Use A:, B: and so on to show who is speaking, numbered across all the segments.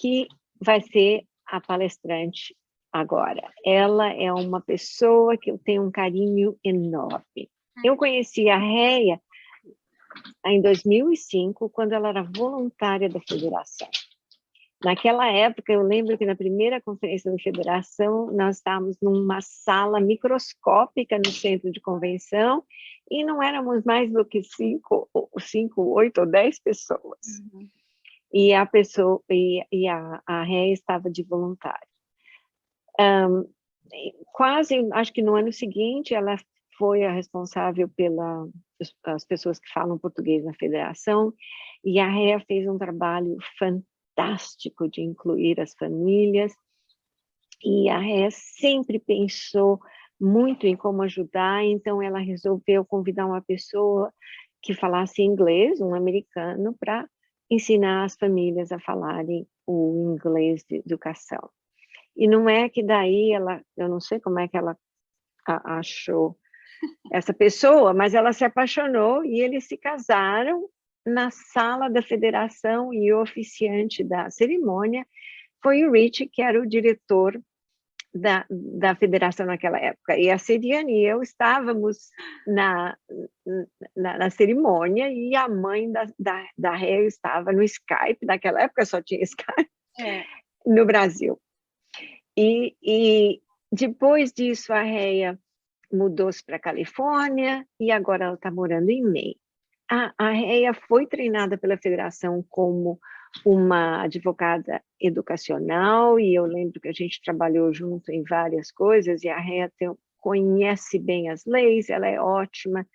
A: que vai ser a palestrante agora. Ela é uma pessoa que eu tenho um carinho enorme. Eu conheci a Réia em 2005, quando ela era voluntária da federação. Naquela época, eu lembro que na primeira conferência da federação, nós estávamos numa sala microscópica no centro de convenção, e não éramos mais do que 5, 8 ou 10 pessoas.
B: Uhum.
A: E a Réia estava de voluntária. Quase, acho que no ano seguinte, ela foi a responsável pelas pessoas que falam português na federação, e a Réia fez um trabalho fantástico de incluir as famílias, e a Réia sempre pensou muito em como ajudar, então ela resolveu convidar uma pessoa que falasse inglês, um americano, para ensinar as famílias a falarem o inglês de educação. E não é que daí eu não sei como é que ela achou essa pessoa, mas ela se apaixonou e eles se casaram na sala da federação, e o oficiante da cerimônia foi o Rich, que era o diretor da federação naquela época. E a Seriane e eu estávamos na cerimônia, e a mãe da Réia estava no Skype, naquela época só tinha Skype, no Brasil. E depois disso, a Réia mudou-se para a Califórnia, e agora ela está morando em Maine. A Réia foi treinada pela federação como uma advogada educacional, e eu lembro que a gente trabalhou junto em várias coisas, e a Réia conhece bem as leis, ela é ótima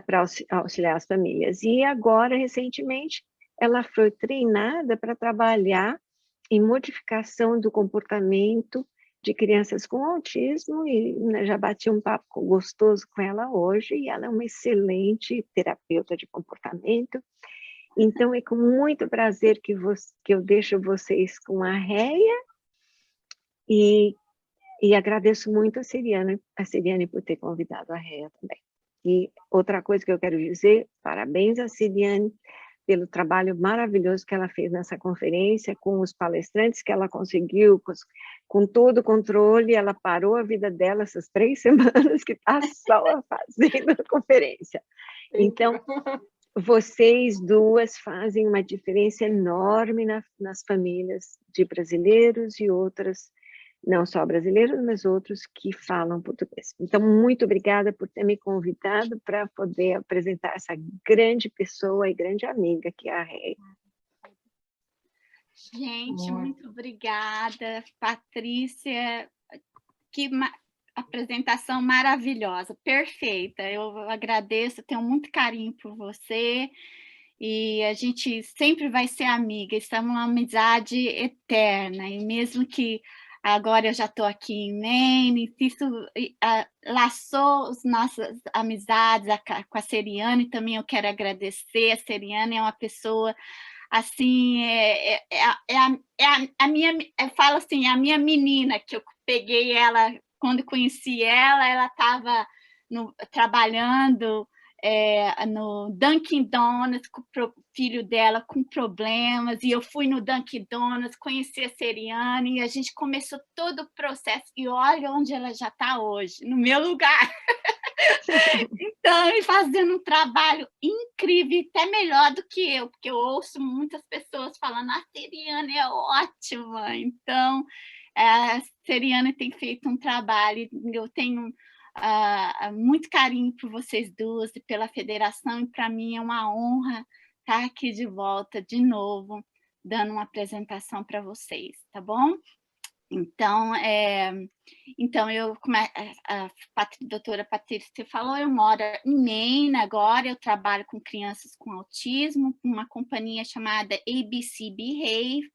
A: para auxiliar as famílias. E agora, recentemente, ela foi treinada para trabalhar em modificação do comportamento de crianças com autismo, e já bati um papo gostoso com ela hoje, e ela é uma excelente terapeuta de comportamento. Então, é com muito prazer que eu deixo vocês com a Réia, e agradeço muito a Seriane por ter convidado a Réia também. E outra coisa que eu quero dizer, parabéns a Seriane pelo trabalho maravilhoso que ela fez nessa conferência, com os palestrantes que ela conseguiu, com todo o controle. Ela parou a vida dela essas 3 semanas que está só fazendo a conferência. Então, vocês duas fazem uma diferença enorme nas famílias de brasileiros e outras, não só brasileiros, mas outros que falam português. Então, muito obrigada por ter me convidado para poder apresentar essa grande pessoa e grande amiga que é a Réia.
B: Gente, muito obrigada, Patrícia. Que apresentação maravilhosa, perfeita. Eu agradeço, tenho muito carinho por você, e a gente sempre vai ser amiga, estamos uma amizade eterna, e mesmo que agora eu já estou aqui em Maine, isso laçou as nossas amizades com a Seriane. Também eu quero agradecer. A Seriane é uma pessoa, assim, a minha, eu falo assim, a minha menina, que eu peguei ela, quando conheci ela, ela estava trabalhando no Dunkin' Donuts com o filho dela com problemas, e eu fui no Dunkin' Donuts, conheci a Seriane, e a gente começou todo o processo, e olha onde ela já está hoje, no meu lugar. Então, fazendo um trabalho incrível, até melhor do que eu, porque eu ouço muitas pessoas falando: a Seriane é ótima. Então, a Seriane tem feito um trabalho, eu tenho muito carinho por vocês duas e pela federação, e para mim é uma honra estar aqui de volta de novo, dando uma apresentação para vocês, tá bom? Então, como a doutora Patrícia falou, eu moro em Maine agora, eu trabalho com crianças com autismo, com uma companhia chamada ABC Behave.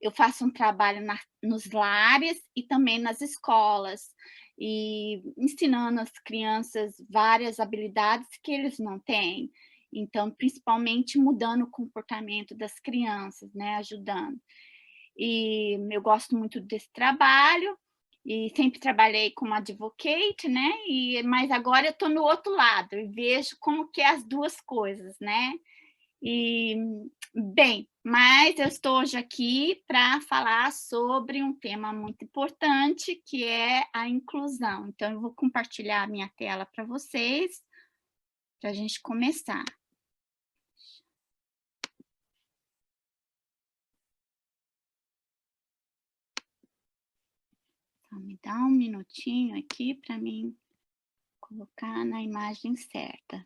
B: Eu faço um trabalho nos lares e também nas escolas, e ensinando às crianças várias habilidades que eles não têm. Então, principalmente mudando o comportamento das crianças, né, ajudando. E eu gosto muito desse trabalho, e sempre trabalhei como advocate, né? Mas agora eu estou no outro lado e vejo como que é as duas coisas, né? E, bem, mas eu estou hoje aqui para falar sobre um tema muito importante, que é a inclusão. Então, eu vou compartilhar a minha tela para vocês, para a gente começar. Então, me dá um minutinho aqui para mim colocar na imagem certa.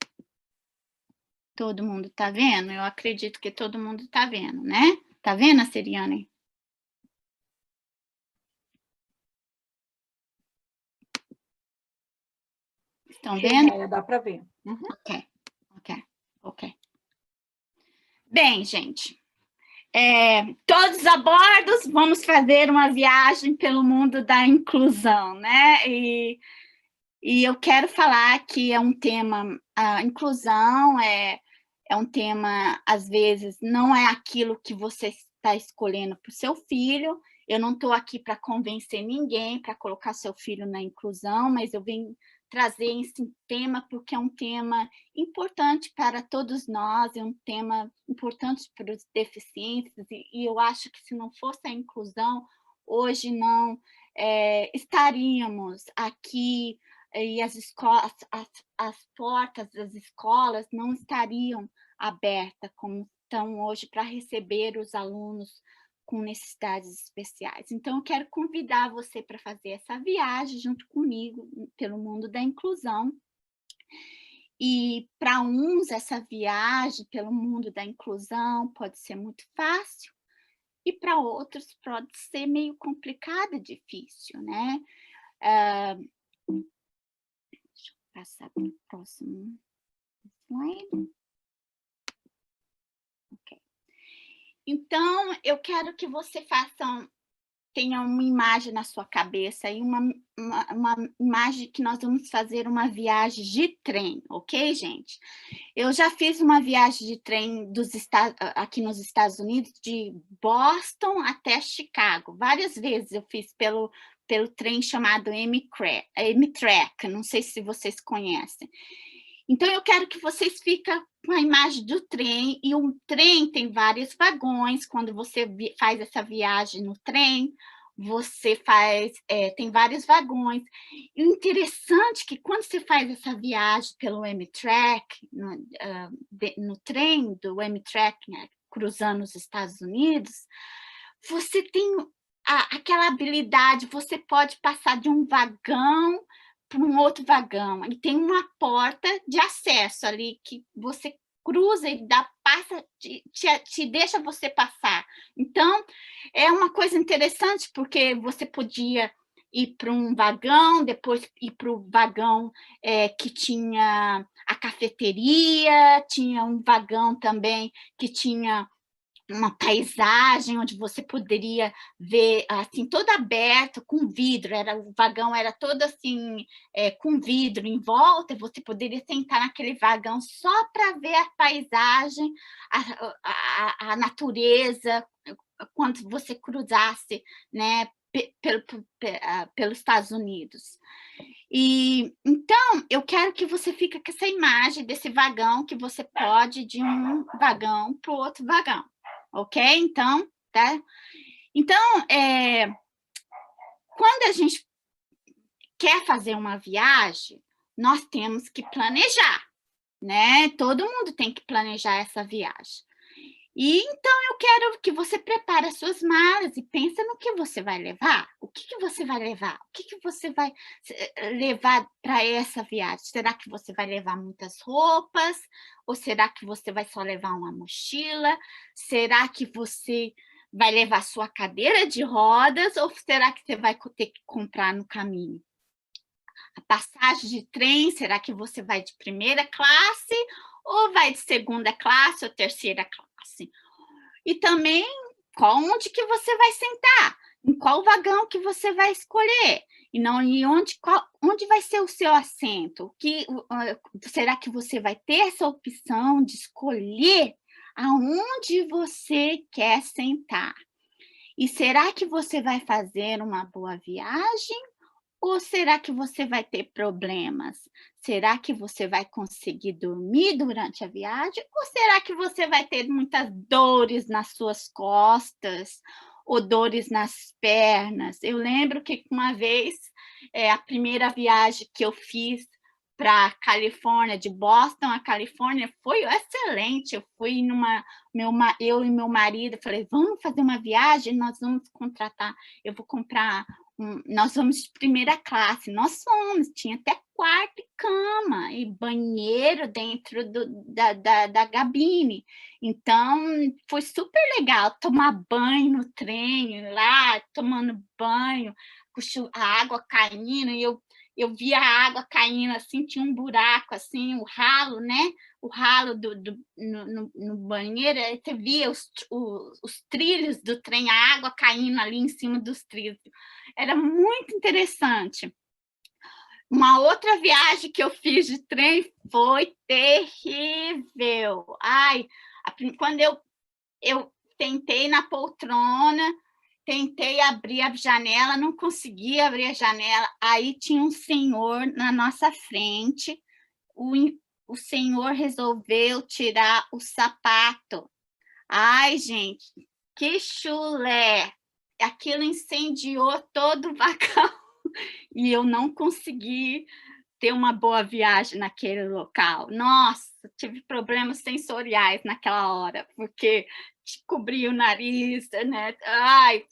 B: Todo mundo está vendo? Eu acredito que todo mundo está vendo, né? Tá vendo, Seriane? Estão vendo?
C: Dá para ver.
B: Uhum. Ok. Bem, gente, todos a bordo, vamos fazer uma viagem pelo mundo da inclusão, né? E eu quero falar que é um tema, a inclusão é um tema, às vezes, não é aquilo que você está escolhendo para o seu filho. Eu não estou aqui para convencer ninguém para colocar seu filho na inclusão, mas eu venho trazer esse tema porque é um tema importante para todos nós, é um tema importante para os deficientes, e eu acho que se não fosse a inclusão, hoje não estaríamos aqui e as escolas, as portas das escolas não estariam abertas como estão hoje para receber os alunos com necessidades especiais. Então, eu quero convidar você para fazer essa viagem junto comigo pelo mundo da inclusão. E para uns, essa viagem pelo mundo da inclusão pode ser muito fácil, e para outros pode ser meio complicado e difícil, né? Deixa eu passar para o próximo slide. Ok. Então, eu quero que você tenha uma imagem na sua cabeça, e uma imagem que nós vamos fazer uma viagem de trem, ok, gente? Eu já fiz uma viagem de trem aqui nos Estados Unidos, de Boston até Chicago. Várias vezes eu fiz pelo trem chamado Amtrak, não sei se vocês conhecem. Então, eu quero que vocês fiquem com a imagem do trem, e um trem tem vários vagões. Quando você faz essa viagem no trem, você tem vários vagões. E o interessante é que quando você faz essa viagem pelo Amtrak, no trem do Amtrak, né, cruzando os Estados Unidos, você tem aquela habilidade, você pode passar de um vagão para um outro vagão, e tem uma porta de acesso ali que você cruza e te deixa você passar. Então, é uma coisa interessante, porque você podia ir para um vagão, depois ir para o vagão que tinha a cafeteria, tinha um vagão também que tinha uma paisagem onde você poderia ver, assim, todo aberto, com vidro, o vagão era todo assim, com vidro em volta, e você poderia sentar naquele vagão só para ver a paisagem, a natureza, quando você cruzasse, né, pelos Estados Unidos. E então, eu quero que você fique com essa imagem desse vagão, que você pode ir de um vagão para o outro vagão. Ok? Então, tá? Então, quando a gente quer fazer uma viagem, nós temos que planejar, né? Todo mundo tem que planejar essa viagem. E então eu quero que você prepare as suas malas e pense no que você vai levar. O que você vai levar? O que você vai levar para essa viagem? Será que você vai levar muitas roupas? Ou será que você vai só levar uma mochila? Será que você vai levar sua cadeira de rodas? Ou será que você vai ter que comprar no caminho? A passagem de trem, será que você vai de primeira classe? Ou vai de segunda classe ou terceira classe? E também, onde que você vai sentar? Em qual vagão que você vai escolher? E onde vai ser o seu assento? Será que você vai ter essa opção de escolher aonde você quer sentar? E será que você vai fazer uma boa viagem Ou será que você vai ter problemas? Será que você vai conseguir dormir durante a viagem? Ou será que você vai ter muitas dores nas suas costas ou dores nas pernas? Eu lembro que uma vez, a primeira viagem que eu fiz para a Califórnia, de Boston à Califórnia, foi excelente. Eu fui eu e meu marido, falei: "Vamos fazer uma viagem, nós vamos contratar, eu vou comprar nós vamos de primeira classe". Nós fomos, tinha até quarto e cama, e banheiro dentro da cabine. Então, foi super legal tomar banho no trem, lá, tomando banho, com a água caindo, e eu via a água caindo, assim, tinha um buraco, assim, o ralo, né, o ralo no banheiro, aí você via os trilhos do trem, a água caindo ali em cima dos trilhos. Era muito interessante. Uma outra viagem que eu fiz de trem foi terrível. Ai, quando eu tentei na poltrona, tentei abrir a janela, não conseguia abrir a janela. Aí tinha um senhor na nossa frente, o, o senhor resolveu tirar o sapato. Ai, gente, que chulé! Aquilo incendiou todo o vagão e eu não consegui ter uma boa viagem naquele local. Nossa, tive problemas sensoriais naquela hora, porque cobria o nariz, né? Ai,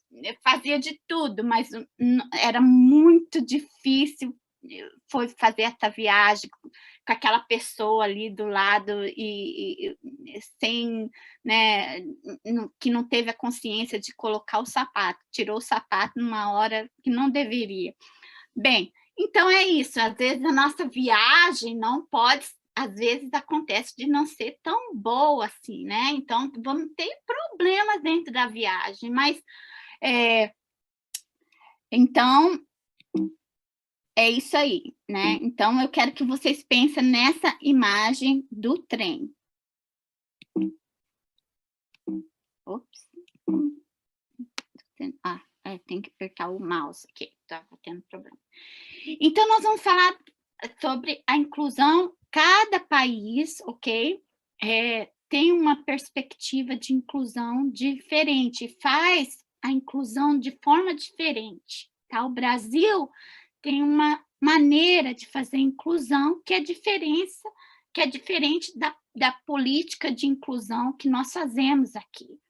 B: fazia de tudo, mas era muito difícil foi fazer essa viagem com aquela pessoa ali do lado e sem, né, que não teve a consciência de colocar o sapato, tirou o sapato numa hora que não deveria. Bem, então é isso, às vezes a nossa viagem não pode, às vezes acontece de não ser tão boa assim, né, então vamos ter problemas dentro da viagem, mas, então é isso aí, né, então eu quero que vocês pensem nessa imagem do trem. Ops. Tem que apertar o mouse aqui, estava tendo problema. Então nós vamos falar sobre a inclusão. Cada país, ok, tem uma perspectiva de inclusão diferente, faz a inclusão de forma diferente, tá? O Brasil tem uma maneira de fazer inclusão que é diferente da política de inclusão que nós fazemos aqui.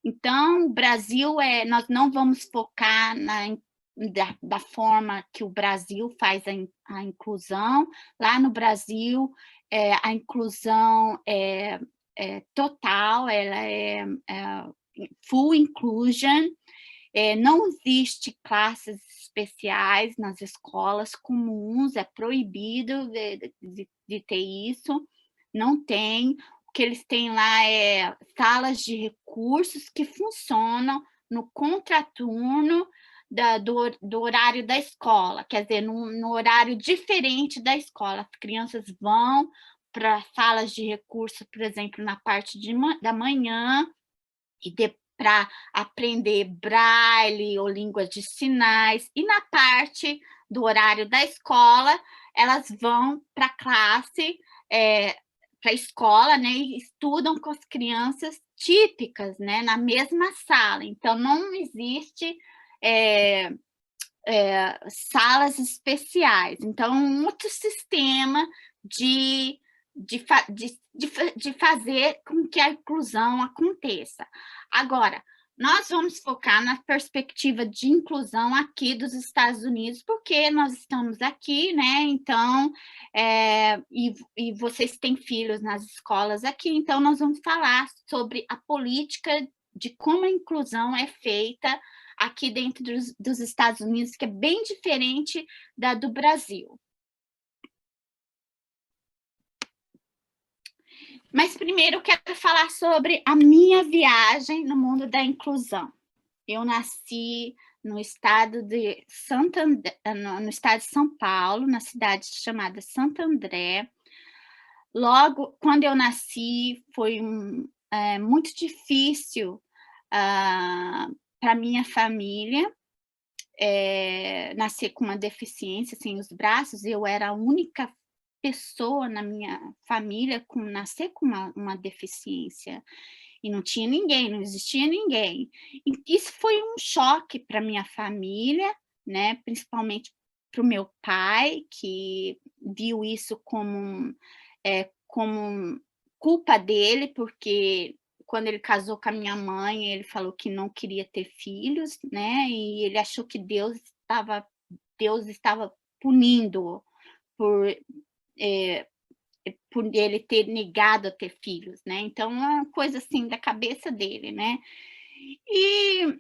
B: Então, o Brasil, nós não vamos focar da forma que o Brasil faz a inclusão. Lá no Brasil, a inclusão é total, ela é full inclusion, não existe classes especiais nas escolas comuns, é proibido de ter isso, não tem. O que eles têm lá é salas de recursos que funcionam no contraturno do horário da escola, quer dizer, no horário diferente da escola. As crianças vão para salas de recursos, por exemplo, na parte da manhã, e para aprender braille ou língua de sinais, e na parte do horário da escola, elas vão para a classe, para a escola, né, e estudam com as crianças típicas, né, na mesma sala. Então, não existe salas especiais. Então, um outro sistema de, de fazer com que a inclusão aconteça. Agora, nós vamos focar na perspectiva de inclusão aqui dos Estados Unidos, porque nós estamos aqui, né? Então, e vocês têm filhos nas escolas aqui, então nós vamos falar sobre a política de como a inclusão é feita aqui dentro dos Estados Unidos, que é bem diferente da do Brasil. Mas primeiro eu quero falar sobre a minha viagem no mundo da inclusão. Eu nasci no estado de no estado de São Paulo, na cidade chamada Santo André. Logo, quando eu nasci, foi muito difícil para minha família, nascer com uma deficiência sem os braços, eu era a única pessoa na minha família com nascer com uma deficiência, e não tinha ninguém, não existia ninguém. E isso foi um choque para minha família, né, principalmente para o meu pai, que viu isso como culpa dele, porque quando ele casou com a minha mãe, ele falou que não queria ter filhos, né, e ele achou que Deus estava punindo-o por, eh, por ele ter negado a ter filhos, né, então é uma coisa, assim, da cabeça dele, né. E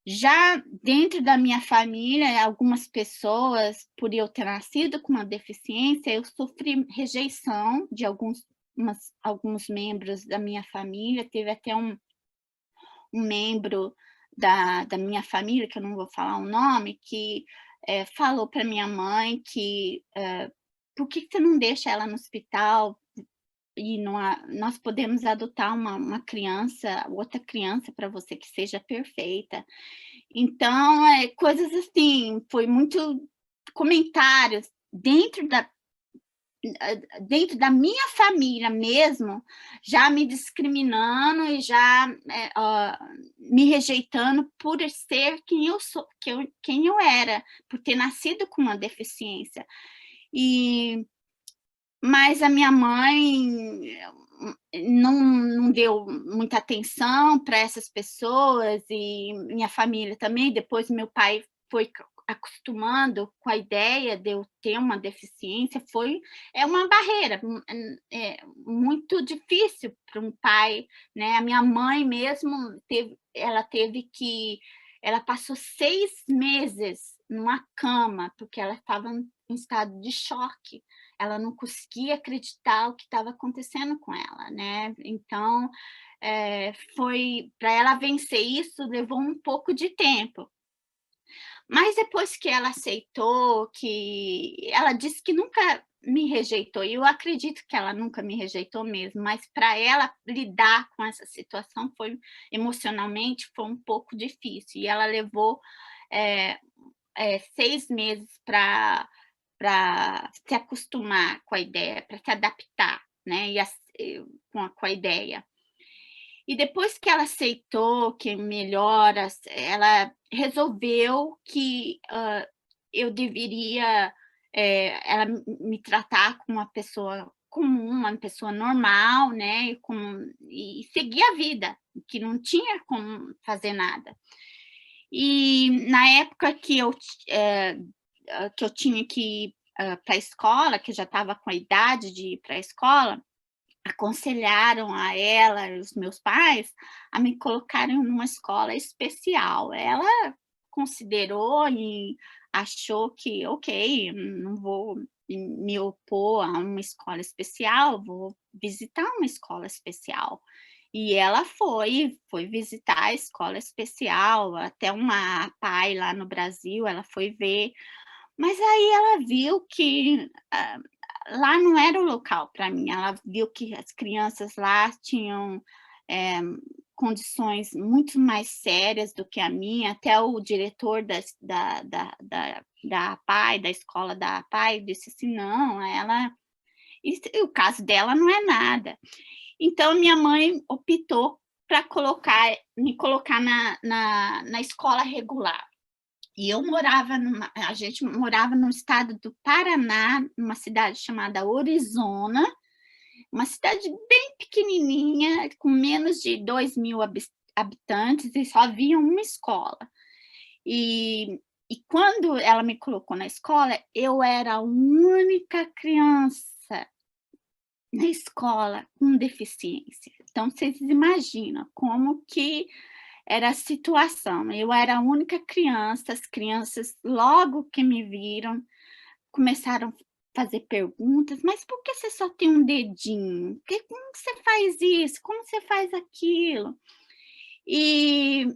B: já dentro da minha família, algumas pessoas, por eu ter nascido com uma deficiência, eu sofri rejeição de alguns membros da minha família. Teve até um membro da minha família, que eu não vou falar o nome, que, falou para minha mãe que, "Por que que você não deixa ela no hospital e nós podemos adotar uma criança, outra criança para você que seja perfeita". Então, coisas assim, foi muito comentários dentro da minha família mesmo, já me discriminando e já, me rejeitando por ser quem eu sou, quem eu era, por ter nascido com uma deficiência. E mas a minha mãe não deu muita atenção para essas pessoas, e minha família também. Depois meu pai foi acostumando com a ideia de eu ter uma deficiência. É uma barreira, muito difícil para um pai, né. A minha mãe mesmo ela passou 6 meses numa cama, porque ela estava em estado de choque. Ela não conseguia acreditar o que estava acontecendo com ela, né. Então, foi para ela vencer isso, levou um pouco de tempo. Mas depois que ela aceitou, que ela disse que nunca me rejeitou, e eu acredito que ela nunca me rejeitou mesmo, mas para ela lidar com essa situação emocionalmente, foi um pouco difícil, e ela levou, eh 6 meses para se acostumar com a ideia, para se adaptar, né, com a ideia. E depois que ela aceitou que melhoras, ela resolveu que, eu deveria, ela me tratar como uma pessoa comum, uma pessoa normal, né, e seguir a vida, que não tinha como fazer nada. E na época que eu tinha que ir, para a escola, que eu já estava com a idade de ir para a escola, aconselharam a ela e os meus pais a me colocarem numa escola especial. Ela considerou e achou que: "Ok, não vou me opor a uma escola especial, vou visitar uma escola especial". E ela foi visitar a escola especial, até uma APAE lá no Brasil, ela foi ver, mas aí ela viu que, lá não era o local para mim. Ela viu que as crianças lá tinham, eh, condições muito mais sérias do que a minha. Até o diretor da APAE, da escola da APAE, disse assim: "Não, o caso dela não é nada". Então minha mãe optou para me colocar na escola regular. E a gente morava no estado do Paraná, numa cidade chamada Orizona, uma cidade bem pequenininha, com menos de 2.000 habitantes, e só havia uma escola. E quando ela me colocou na escola, eu era a única criança na escola com deficiência. Então vocês imaginam como que era a situação. Eu era a única criança, as crianças logo que me viram, começaram a fazer perguntas: "Mas por que você só tem um dedinho? Como que você faz isso? Como você faz aquilo?". E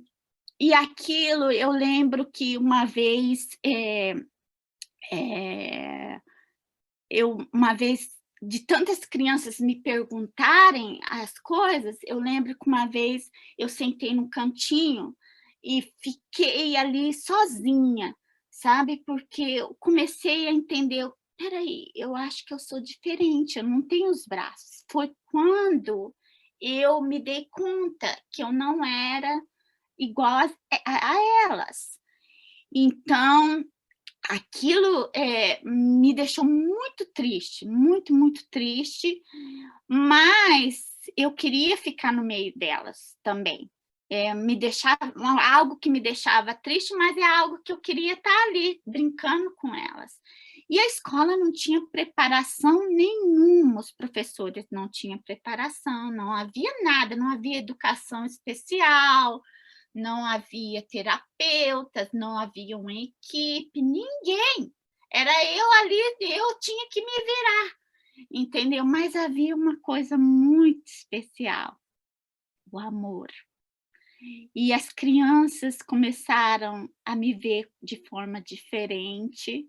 B: e aquilo, eu lembro que uma vez, eh uma vez, de tantas crianças me perguntarem as coisas, eu lembro que uma vez eu sentei num cantinho e fiquei ali sozinha, sabe, porque eu comecei a entender: "Espera aí, eu acho que eu sou diferente, eu não tenho os braços". Foi quando eu me dei conta que eu não era igual a elas. Então, aquilo, me deixou muito triste, muito, muito triste, mas eu queria ficar no meio delas também. Me deixava algo que me deixava triste, mas é algo que eu queria estar ali, brincando com elas. E a escola não tinha preparação nenhuma, os professores não tinham preparação, não havia nada, não havia educação especial, não havia terapeutas, não havia uma equipe, ninguém. Era eu ali, eu tinha que me virar, entendeu? Mas havia uma coisa muito especial, o amor. E as crianças começaram a me ver de forma diferente,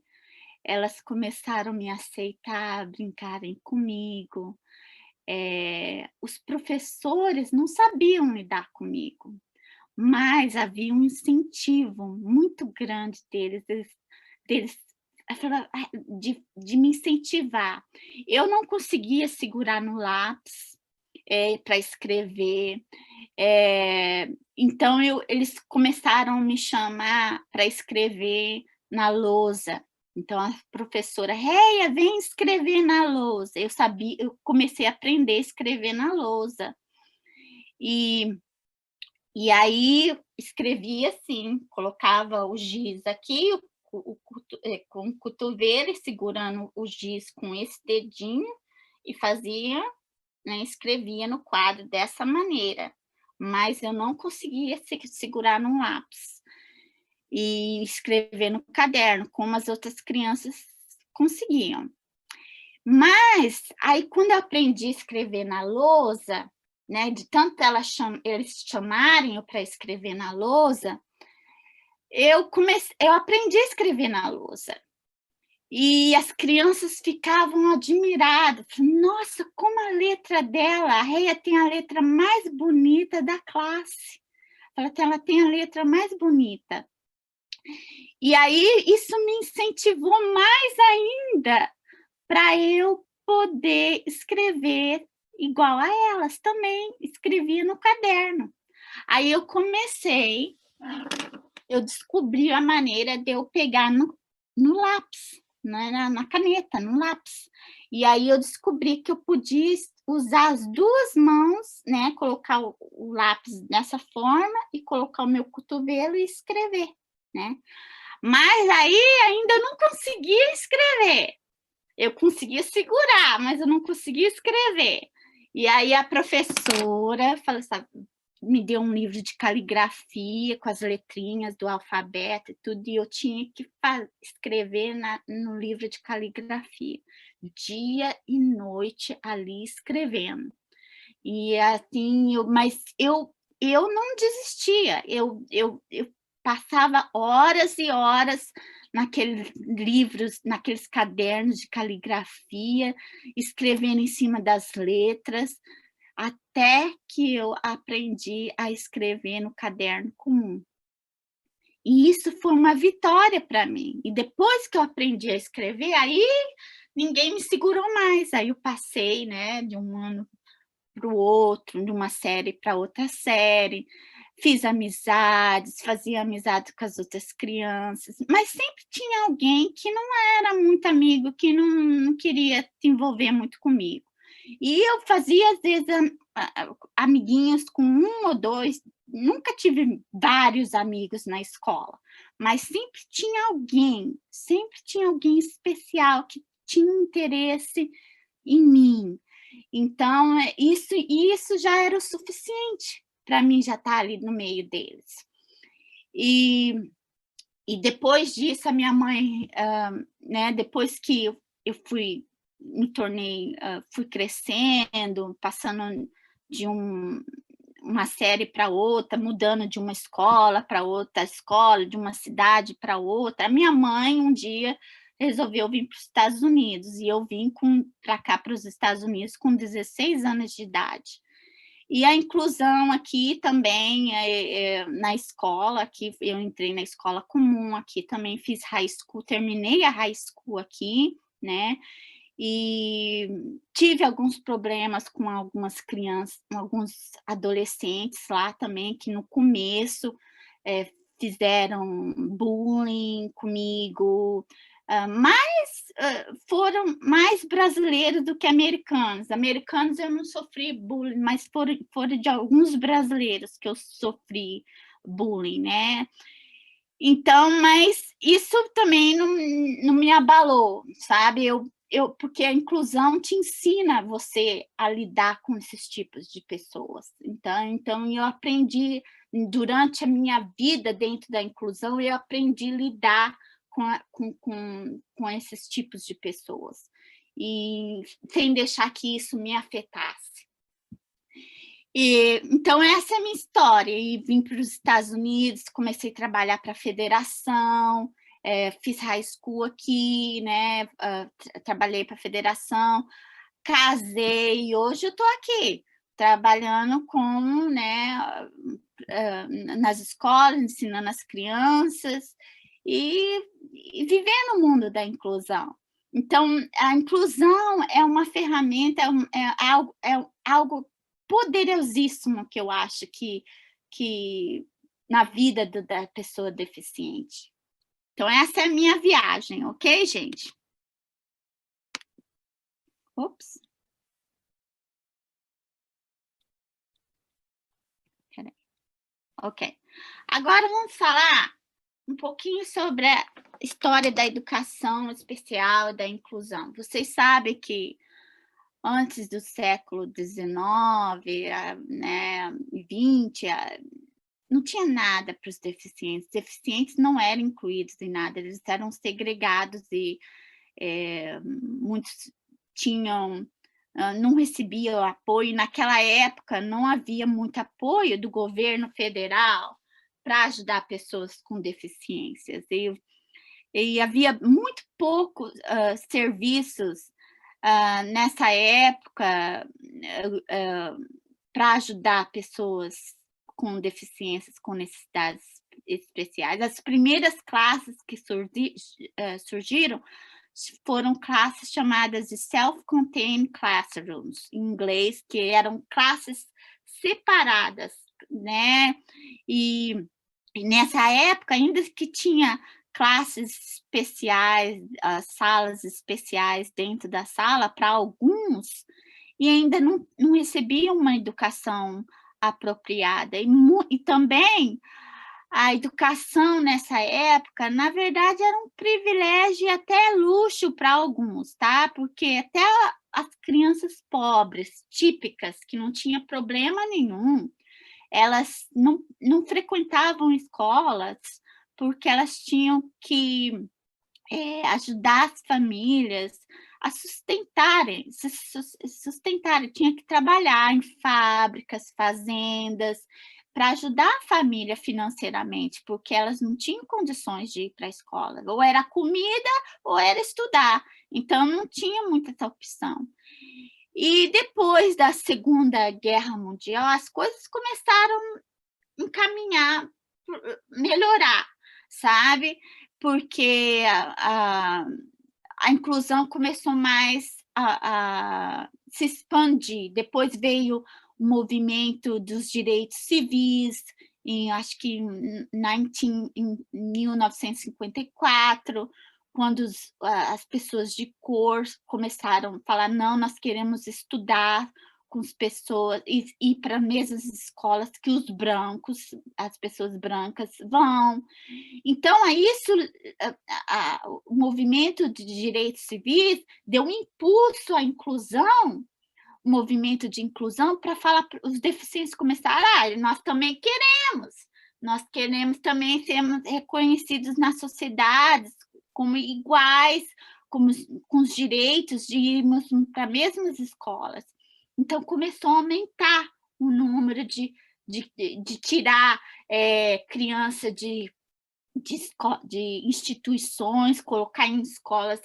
B: elas começaram a me aceitar, a brincarem comigo. Os professores não sabiam lidar comigo, mas havia um incentivo muito grande deles de me incentivar. Eu não conseguia segurar no lápis, para escrever, então eles começaram a me chamar para escrever na lousa. Então a professora: "Reia, vem escrever na lousa". Eu comecei a aprender a escrever na lousa. E aí escrevia assim, colocava o giz aqui, com o cotovelo e segurando o giz com esse dedinho e fazia, né, escrevia no quadro dessa maneira, mas eu não conseguia segurar no lápis e escrever no caderno, como as outras crianças conseguiam. Mas, aí quando eu aprendi a escrever na lousa, né, de tanto eles chamarem eu para escrever na lousa, eu aprendi a escrever na lousa. E as crianças ficavam admiradas, "Nossa, como a letra dela, a Reia tem a letra mais bonita da classe". Ela tem a letra mais bonita. E aí isso me incentivou mais ainda para eu poder escrever igual a elas também, escrevia no caderno. Aí eu descobri a maneira de eu pegar no lápis, né, na caneta, no lápis. E aí eu descobri que eu podia usar as 2 mãos, né, colocar o lápis dessa forma e colocar o meu cotovelo e escrever, né. Mas aí ainda eu não conseguia escrever. Eu conseguia segurar, mas eu não conseguia escrever. E aí a professora falou assim, me deu um livro de caligrafia com as letrinhas do alfabeto e tudo, e eu tinha que escrever no livro de caligrafia, dia e noite ali escrevendo. E assim, eu não desistia, eu passava horas e horas naqueles livros, naqueles cadernos de caligrafia, escrevendo em cima das letras, até que eu aprendi a escrever no caderno comum. E isso foi uma vitória para mim. E depois que eu aprendi a escrever, aí ninguém me segurou mais. Aí eu passei, né, de um ano para o outro, de uma série para outra série, fiz amizades, fazia amizade com as outras crianças, mas sempre tinha alguém que não era muito amigo, que não queria se envolver muito comigo. E eu fazia, às vezes, amiguinhos com 1 ou 2, nunca tive vários amigos na escola, mas sempre tinha alguém especial que tinha interesse em mim. Então, isso já era o suficiente para mim já estar ali no meio deles. E depois disso a minha mãe, né, depois que eu fui crescendo, passando de uma série para outra, mudando de uma escola para outra escola, de uma cidade para outra, a minha mãe um dia resolveu vir para os Estados Unidos, e eu vim para cá, para os Estados Unidos, com 16 anos de idade. E a inclusão aqui também, na escola, aqui eu entrei na escola comum, aqui também fiz high school, terminei a high school aqui, né? E tive alguns problemas com algumas crianças, alguns adolescentes lá também, que no começo fizeram bullying comigo, mas foram mais brasileiros do que americanos. Americanos eu não sofri bullying, mas foram de alguns brasileiros que eu sofri bullying, né? Então, mas isso também não me abalou, sabe? Porque a inclusão te ensina você a lidar com esses tipos de pessoas. Então eu aprendi, durante a minha vida dentro da inclusão, eu aprendi a lidar com esses tipos de pessoas, e sem deixar que isso me afetasse. Então, essa é a minha história. E vim para os Estados Unidos, comecei a trabalhar para a federação, fiz high school aqui, né? Trabalhei para a federação, casei, e hoje eu estou aqui, trabalhando com, né, nas escolas, ensinando as crianças e vivendo o mundo da inclusão. Então, a inclusão é uma ferramenta, é algo poderosíssimo que eu acho que na vida da pessoa deficiente. Então, essa é a minha viagem, ok, gente? Ops. Peraí. Ok. Agora vamos falar um pouquinho sobre a história da educação especial, da inclusão. Vocês sabem que antes do século XIX, né, 20, não tinha nada para os deficientes. Os deficientes não eram incluídos em nada, eles eram segregados e muitos não recebiam apoio. Naquela época não havia muito apoio do governo federal para ajudar pessoas com deficiências. E havia muito poucos serviços nessa época para ajudar pessoas com deficiências, com necessidades especiais. As primeiras classes que surgiram foram classes chamadas de self-contained classrooms, em inglês, que eram classes separadas, né? E nessa época, ainda que tinha classes especiais, salas especiais dentro da sala para alguns, e ainda não recebiam uma educação apropriada. E também a educação nessa época, na verdade, era um privilégio e até luxo para alguns, tá? Porque até as crianças pobres, típicas, que não tinha problema nenhum, elas não frequentavam escolas porque elas tinham que ajudar as famílias a sustentarem, tinha que trabalhar em fábricas, fazendas, para ajudar a família financeiramente, porque elas não tinham condições de ir para a escola, ou era comida ou era estudar, então não tinha muita essa opção. E depois da Segunda Guerra Mundial, as coisas começaram a encaminhar, melhorar, sabe? Porque a inclusão começou mais a se expandir. Depois veio o movimento dos direitos civis, acho que em 1954, quando as pessoas de cor começaram a falar, não, nós queremos estudar com as pessoas, e ir para as mesmas escolas que os brancos, as pessoas brancas vão. Então, o movimento de direitos civis deu um impulso à inclusão, o movimento de inclusão, para falar, os deficientes começaram, nós também queremos também sermos reconhecidos na sociedade como iguais, com os direitos de irmos para as mesmas escolas. Então, começou a aumentar o número de tirar criança de instituições, colocar em escolas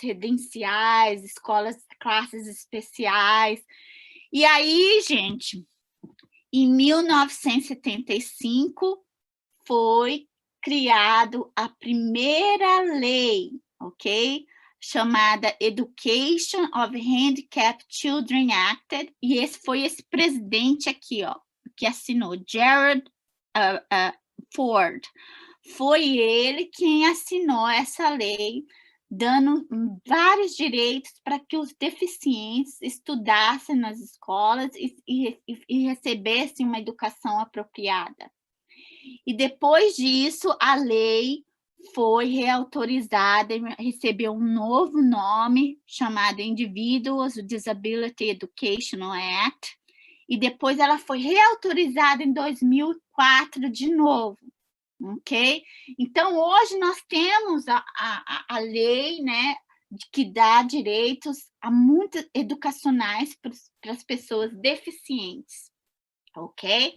B: classes especiais. E aí, gente, em 1975, foi criado a primeira lei, ok? Chamada Education of Handicapped Children Act, e esse foi esse presidente aqui, ó, que assinou, Gerald Ford. Foi ele quem assinou essa lei, dando vários direitos para que os deficientes estudassem nas escolas e recebessem uma educação apropriada. E depois disso, a lei foi reautorizada e recebeu um novo nome, chamado Individuals with Disability Educational Act, e depois ela foi reautorizada em 2004 de novo, ok? Então, hoje nós temos a lei, né, que dá direitos a muitos educacionais para as pessoas deficientes, ok?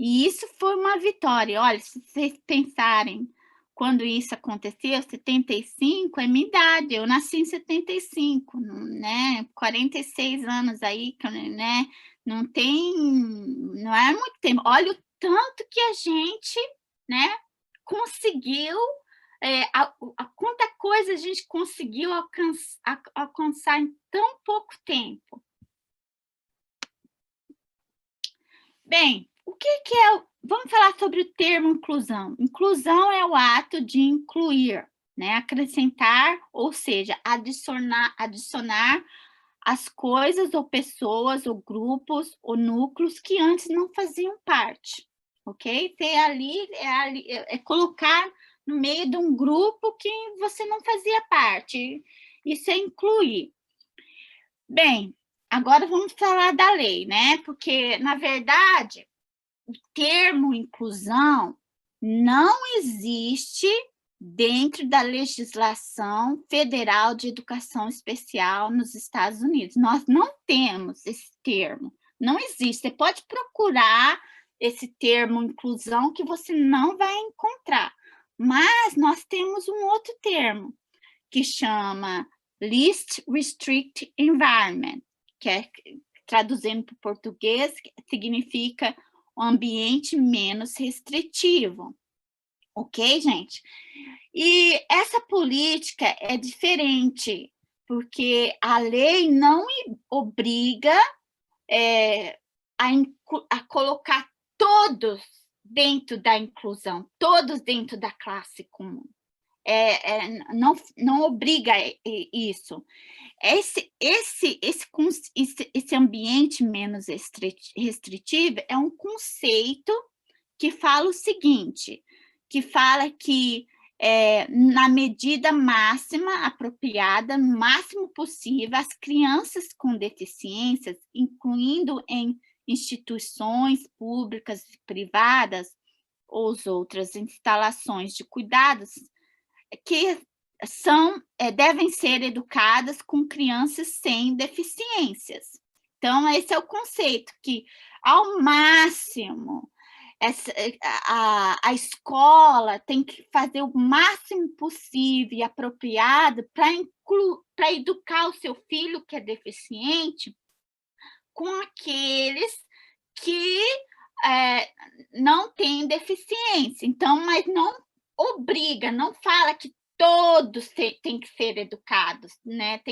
B: E isso foi uma vitória. Olha, se vocês pensarem, quando isso aconteceu, 75 é minha idade, eu nasci em 75, né? 46 anos aí, né? Não é muito tempo. Olha o tanto que a gente, né, conseguiu, quanta coisa a gente conseguiu alcançar em tão pouco tempo. Bem, o que é? Vamos falar sobre o termo inclusão. Inclusão é o ato de incluir, né? Acrescentar, ou seja, adicionar as coisas ou pessoas ou grupos ou núcleos que antes não faziam parte, ok? É colocar no meio de um grupo que você não fazia parte. Isso é incluir. Bem, agora vamos falar da lei, né? Porque, na verdade, o termo inclusão não existe dentro da legislação federal de educação especial nos Estados Unidos. Nós não temos esse termo, não existe. Você pode procurar esse termo inclusão que você não vai encontrar, mas nós temos um outro termo que chama Least Restrict Environment, que é, traduzindo para o português, significa um ambiente menos restritivo. Ok, gente? E essa política é diferente, porque a lei não obriga a colocar todos dentro da inclusão, todos dentro da classe comum. Não obriga isso. Esse ambiente menos restritivo é um conceito que fala o seguinte, que fala que na medida máxima apropriada, no máximo possível, as crianças com deficiências, incluindo em instituições públicas e privadas, ou outras instalações de cuidados, que devem ser educadas com crianças sem deficiências. Então, esse é o conceito, que ao máximo a escola tem que fazer o máximo possível e apropriado para educar o seu filho que é deficiente com aqueles que não têm deficiência. Então, mas não obriga, não fala que todos têm que ser educados, né?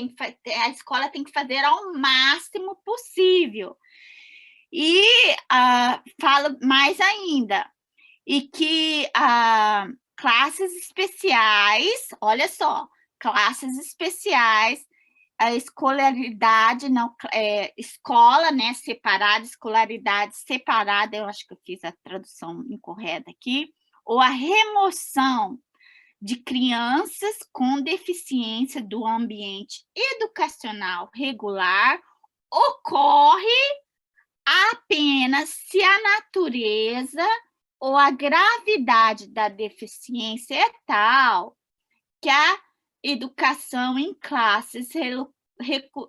B: A escola tem que fazer ao máximo possível. E fala mais ainda, e que classes especiais, olha só, classes especiais, a escolaridade, não, escola, né, separada, escolaridade separada, eu acho que eu fiz a tradução incorreta aqui, ou a remoção de crianças com deficiência do ambiente educacional regular ocorre apenas se a natureza ou a gravidade da deficiência é tal que a educação em classes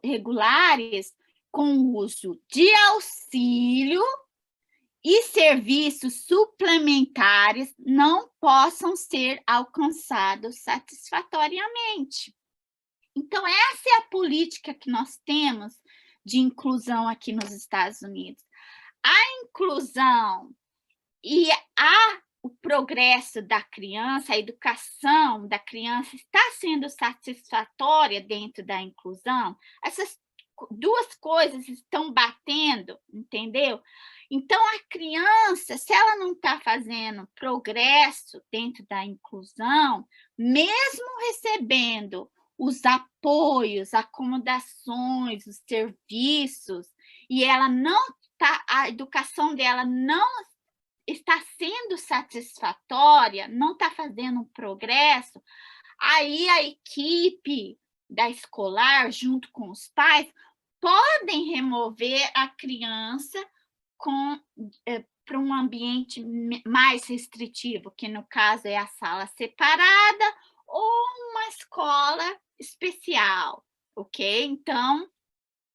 B: regulares com uso de auxílio e serviços suplementares não possam ser alcançados satisfatoriamente. Então, essa é a política que nós temos de inclusão aqui nos Estados Unidos. A inclusão e o progresso da criança, a educação da criança está sendo satisfatória dentro da inclusão? Essas duas coisas estão batendo, entendeu? Então, a criança, se ela não está fazendo progresso dentro da inclusão, mesmo recebendo os apoios, acomodações, os serviços, e ela não tá, a educação dela não está sendo satisfatória, não está fazendo um progresso, aí a equipe da escolar, junto com os pais, podem remover a criança para um ambiente mais restritivo, que no caso é a sala separada ou uma escola especial, ok? Então,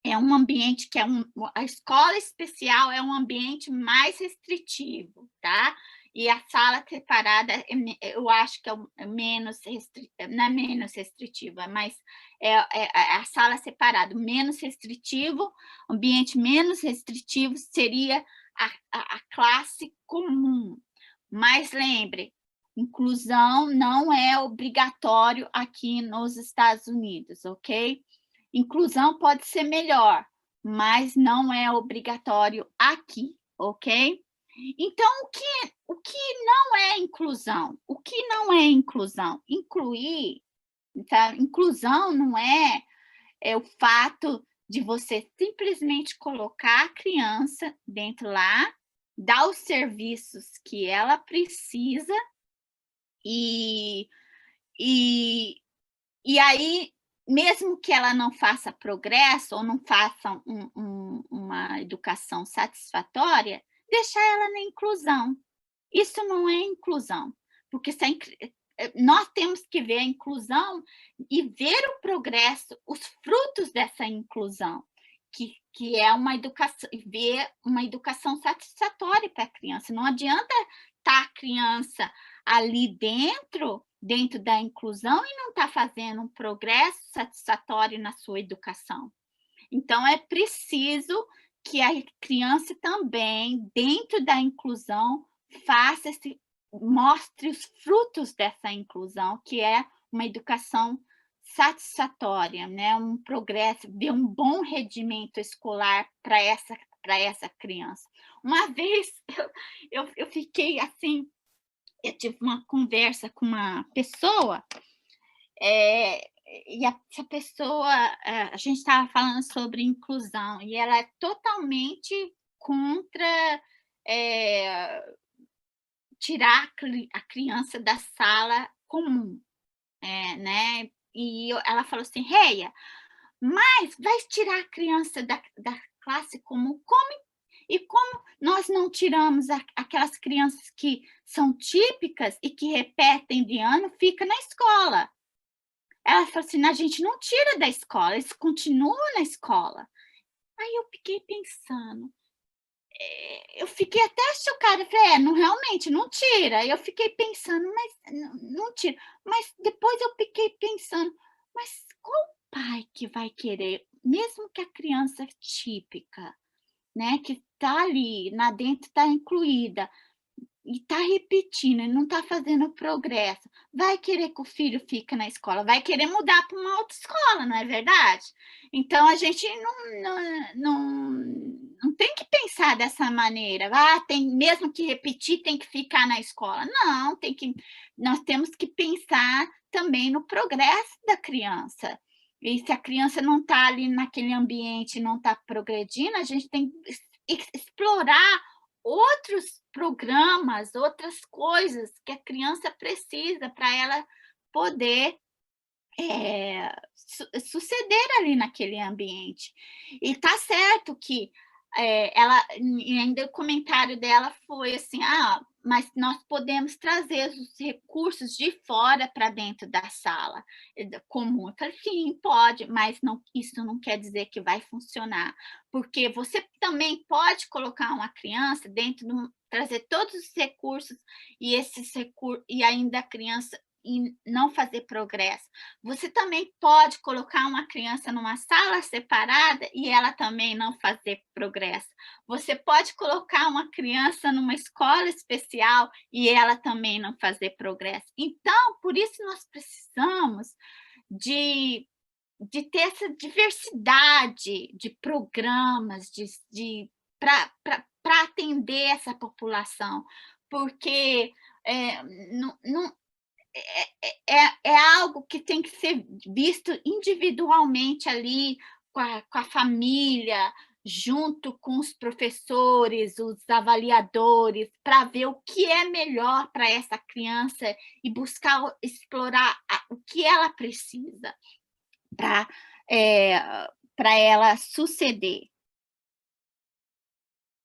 B: é um ambiente que a escola especial é um ambiente mais restritivo, tá? E a sala separada, eu acho que é menos não é menos restritiva, mas a sala separada, menos restritivo, ambiente menos restritivo seria a classe comum. Mas lembre, inclusão não é obrigatório aqui nos Estados Unidos, ok? Inclusão pode ser melhor, mas não é obrigatório aqui, ok? Então, o que não é inclusão? O que não é inclusão? Incluir, tá? Inclusão não é o fato de você simplesmente colocar a criança dentro lá, dar os serviços que ela precisa e aí, mesmo que ela não faça progresso ou não faça uma educação satisfatória, deixar ela na inclusão. Isso não é inclusão, porque nós temos que ver a inclusão e ver o progresso, os frutos dessa inclusão, que é uma educação, ver uma educação satisfatória para a criança. Não adianta estar a criança ali dentro da inclusão e não estar fazendo um progresso satisfatório na sua educação. Então, é preciso que a criança também, dentro da inclusão, mostre os frutos dessa inclusão, que é uma educação satisfatória, né? Um progresso, ver um bom rendimento escolar para essa criança. Uma vez eu fiquei assim, eu tive uma conversa com uma pessoa, e essa pessoa, a gente estava falando sobre inclusão, e ela é totalmente contra tirar a criança da sala comum, né? E ela falou assim, Reia, mas vai tirar a criança da classe comum? Como nós não tiramos aquelas crianças que são típicas e que repetem de ano, fica na escola. Ela falou assim, a gente não tira da escola, eles continuam na escola. Aí eu fiquei pensando, eu fiquei até chocada, falei, não, realmente, não tira. Aí eu fiquei pensando, mas não tira. Mas depois eu fiquei pensando, mas qual pai que vai querer, mesmo que a criança típica, né, que está ali, na dentro está incluída, e está repetindo, e não está fazendo progresso, vai querer que o filho fique na escola, vai querer mudar para uma outra escola, não é verdade? Então, a gente não tem que pensar dessa maneira, mesmo que repetir, tem que ficar na escola. Não, nós temos que pensar também no progresso da criança. E se a criança não está ali naquele ambiente, não está progredindo, a gente tem que explorar outros programas, outras coisas que a criança precisa para ela poder suceder ali naquele ambiente. E tá certo que e ainda o comentário dela foi assim, mas nós podemos trazer os recursos de fora para dentro da sala comum. Eu falei, sim, pode, mas isso não quer dizer que vai funcionar, porque você também pode colocar uma criança dentro trazer todos os recursos e ainda a criança e não fazer progresso. Você também pode colocar uma criança numa sala separada e ela também não fazer progresso. Você pode colocar uma criança numa escola especial e ela também não fazer progresso. Então, por isso nós precisamos de ter essa diversidade de programas, para atender essa população, porque não é algo que tem que ser visto individualmente ali com a família, junto com os professores, os avaliadores, para ver o que é melhor para essa criança e buscar explorar o que ela precisa para ela suceder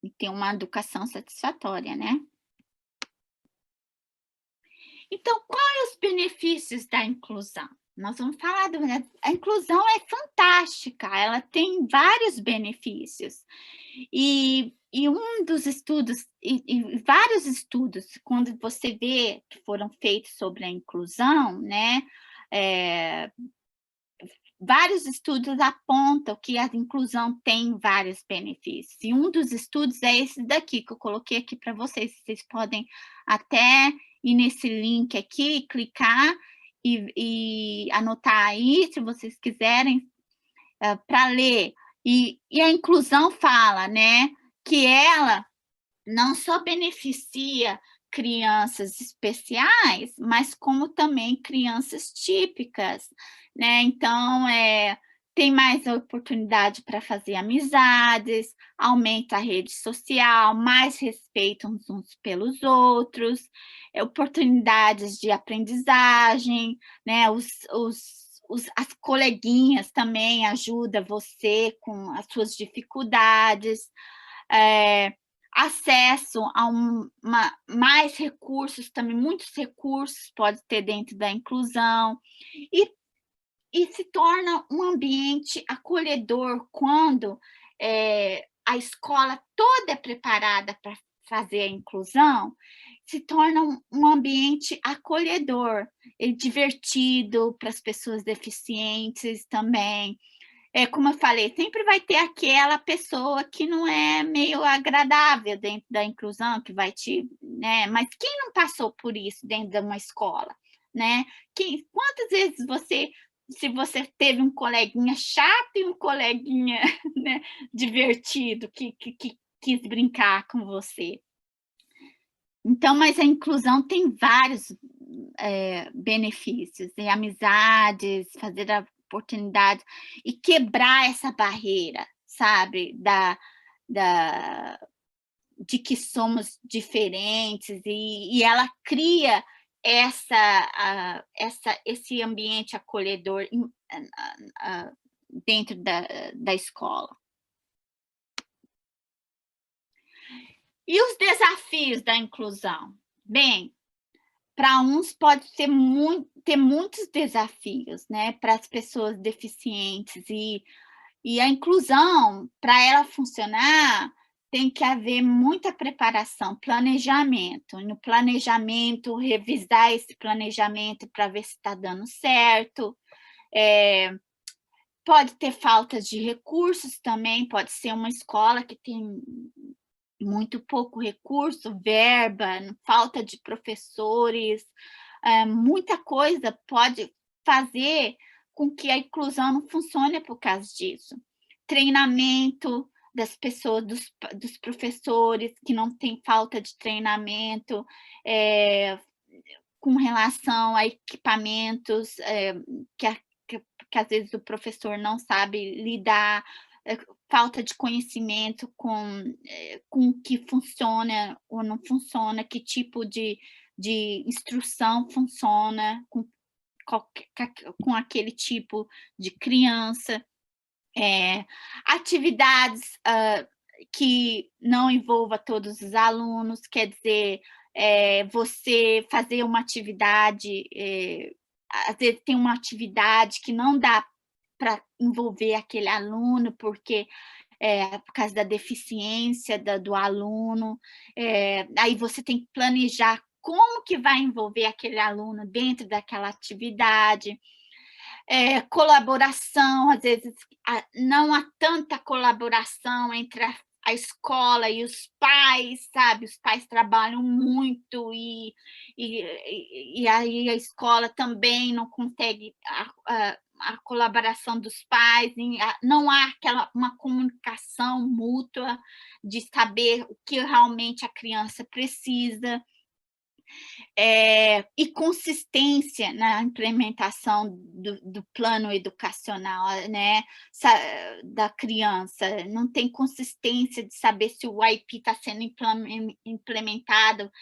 B: e ter uma educação satisfatória, né? Então, quais os benefícios da inclusão? Nós vamos falar a inclusão é fantástica, ela tem vários benefícios. E um dos estudos, e vários estudos, quando você vê que foram feitos sobre a inclusão, né? Vários estudos apontam que a inclusão tem vários benefícios. E um dos estudos é esse daqui, que eu coloquei aqui para vocês. Vocês podem até ir nesse link aqui, clicar e anotar aí, se vocês quiserem, para ler. E a inclusão fala, né, que ela não só beneficia crianças especiais, mas como também crianças típicas, né? Então, tem mais oportunidade para fazer amizades, aumenta a rede social, mais respeito uns pelos outros, oportunidades de aprendizagem, né? As coleguinhas também ajudam você com as suas dificuldades, acesso a mais recursos, também muitos recursos pode ter dentro da inclusão, e se torna um ambiente acolhedor quando a escola toda é preparada para fazer a inclusão, se torna um ambiente acolhedor e divertido para as pessoas deficientes também. Como eu falei, sempre vai ter aquela pessoa que não é meio agradável dentro da inclusão, que vai né? Mas quem não passou por isso dentro de uma escola, né? Quantas vezes se você teve um coleguinha chato e um coleguinha, né, divertido, que quis brincar com você? Então, mas a inclusão tem vários benefícios, e amizades, fazer a oportunidade e quebrar essa barreira, sabe, de que somos diferentes, e ela cria esse ambiente acolhedor dentro da escola. E os desafios da inclusão? Bem, para uns pode ter muitos desafios, né, para as pessoas deficientes, e a inclusão, para ela funcionar, tem que haver muita preparação, planejamento. No planejamento, revisar esse planejamento para ver se está dando certo. Pode ter falta de recursos também, pode ser uma escola que tem muito pouco recurso, verba, falta de professores, muita coisa pode fazer com que a inclusão não funcione por causa disso. Treinamento das pessoas, dos professores, que não tem falta de treinamento, com relação a equipamentos, que às vezes o professor não sabe lidar, falta de conhecimento com o que funciona ou não funciona, que tipo de instrução funciona com aquele tipo de criança. Atividades que não envolva todos os alunos, quer dizer, você fazer uma atividade, às vezes tem uma atividade que não dá para envolver aquele aluno, porque por causa da deficiência do aluno, aí você tem que planejar como que vai envolver aquele aluno dentro daquela atividade. Colaboração, às vezes não há tanta colaboração entre a escola e os pais, sabe? Os pais trabalham muito e aí a escola também não consegue a colaboração dos pais, não há uma comunicação mútua de saber o que realmente a criança precisa. E consistência na implementação do plano educacional, né, da criança. Não tem consistência de saber se o IEP está sendo implementado.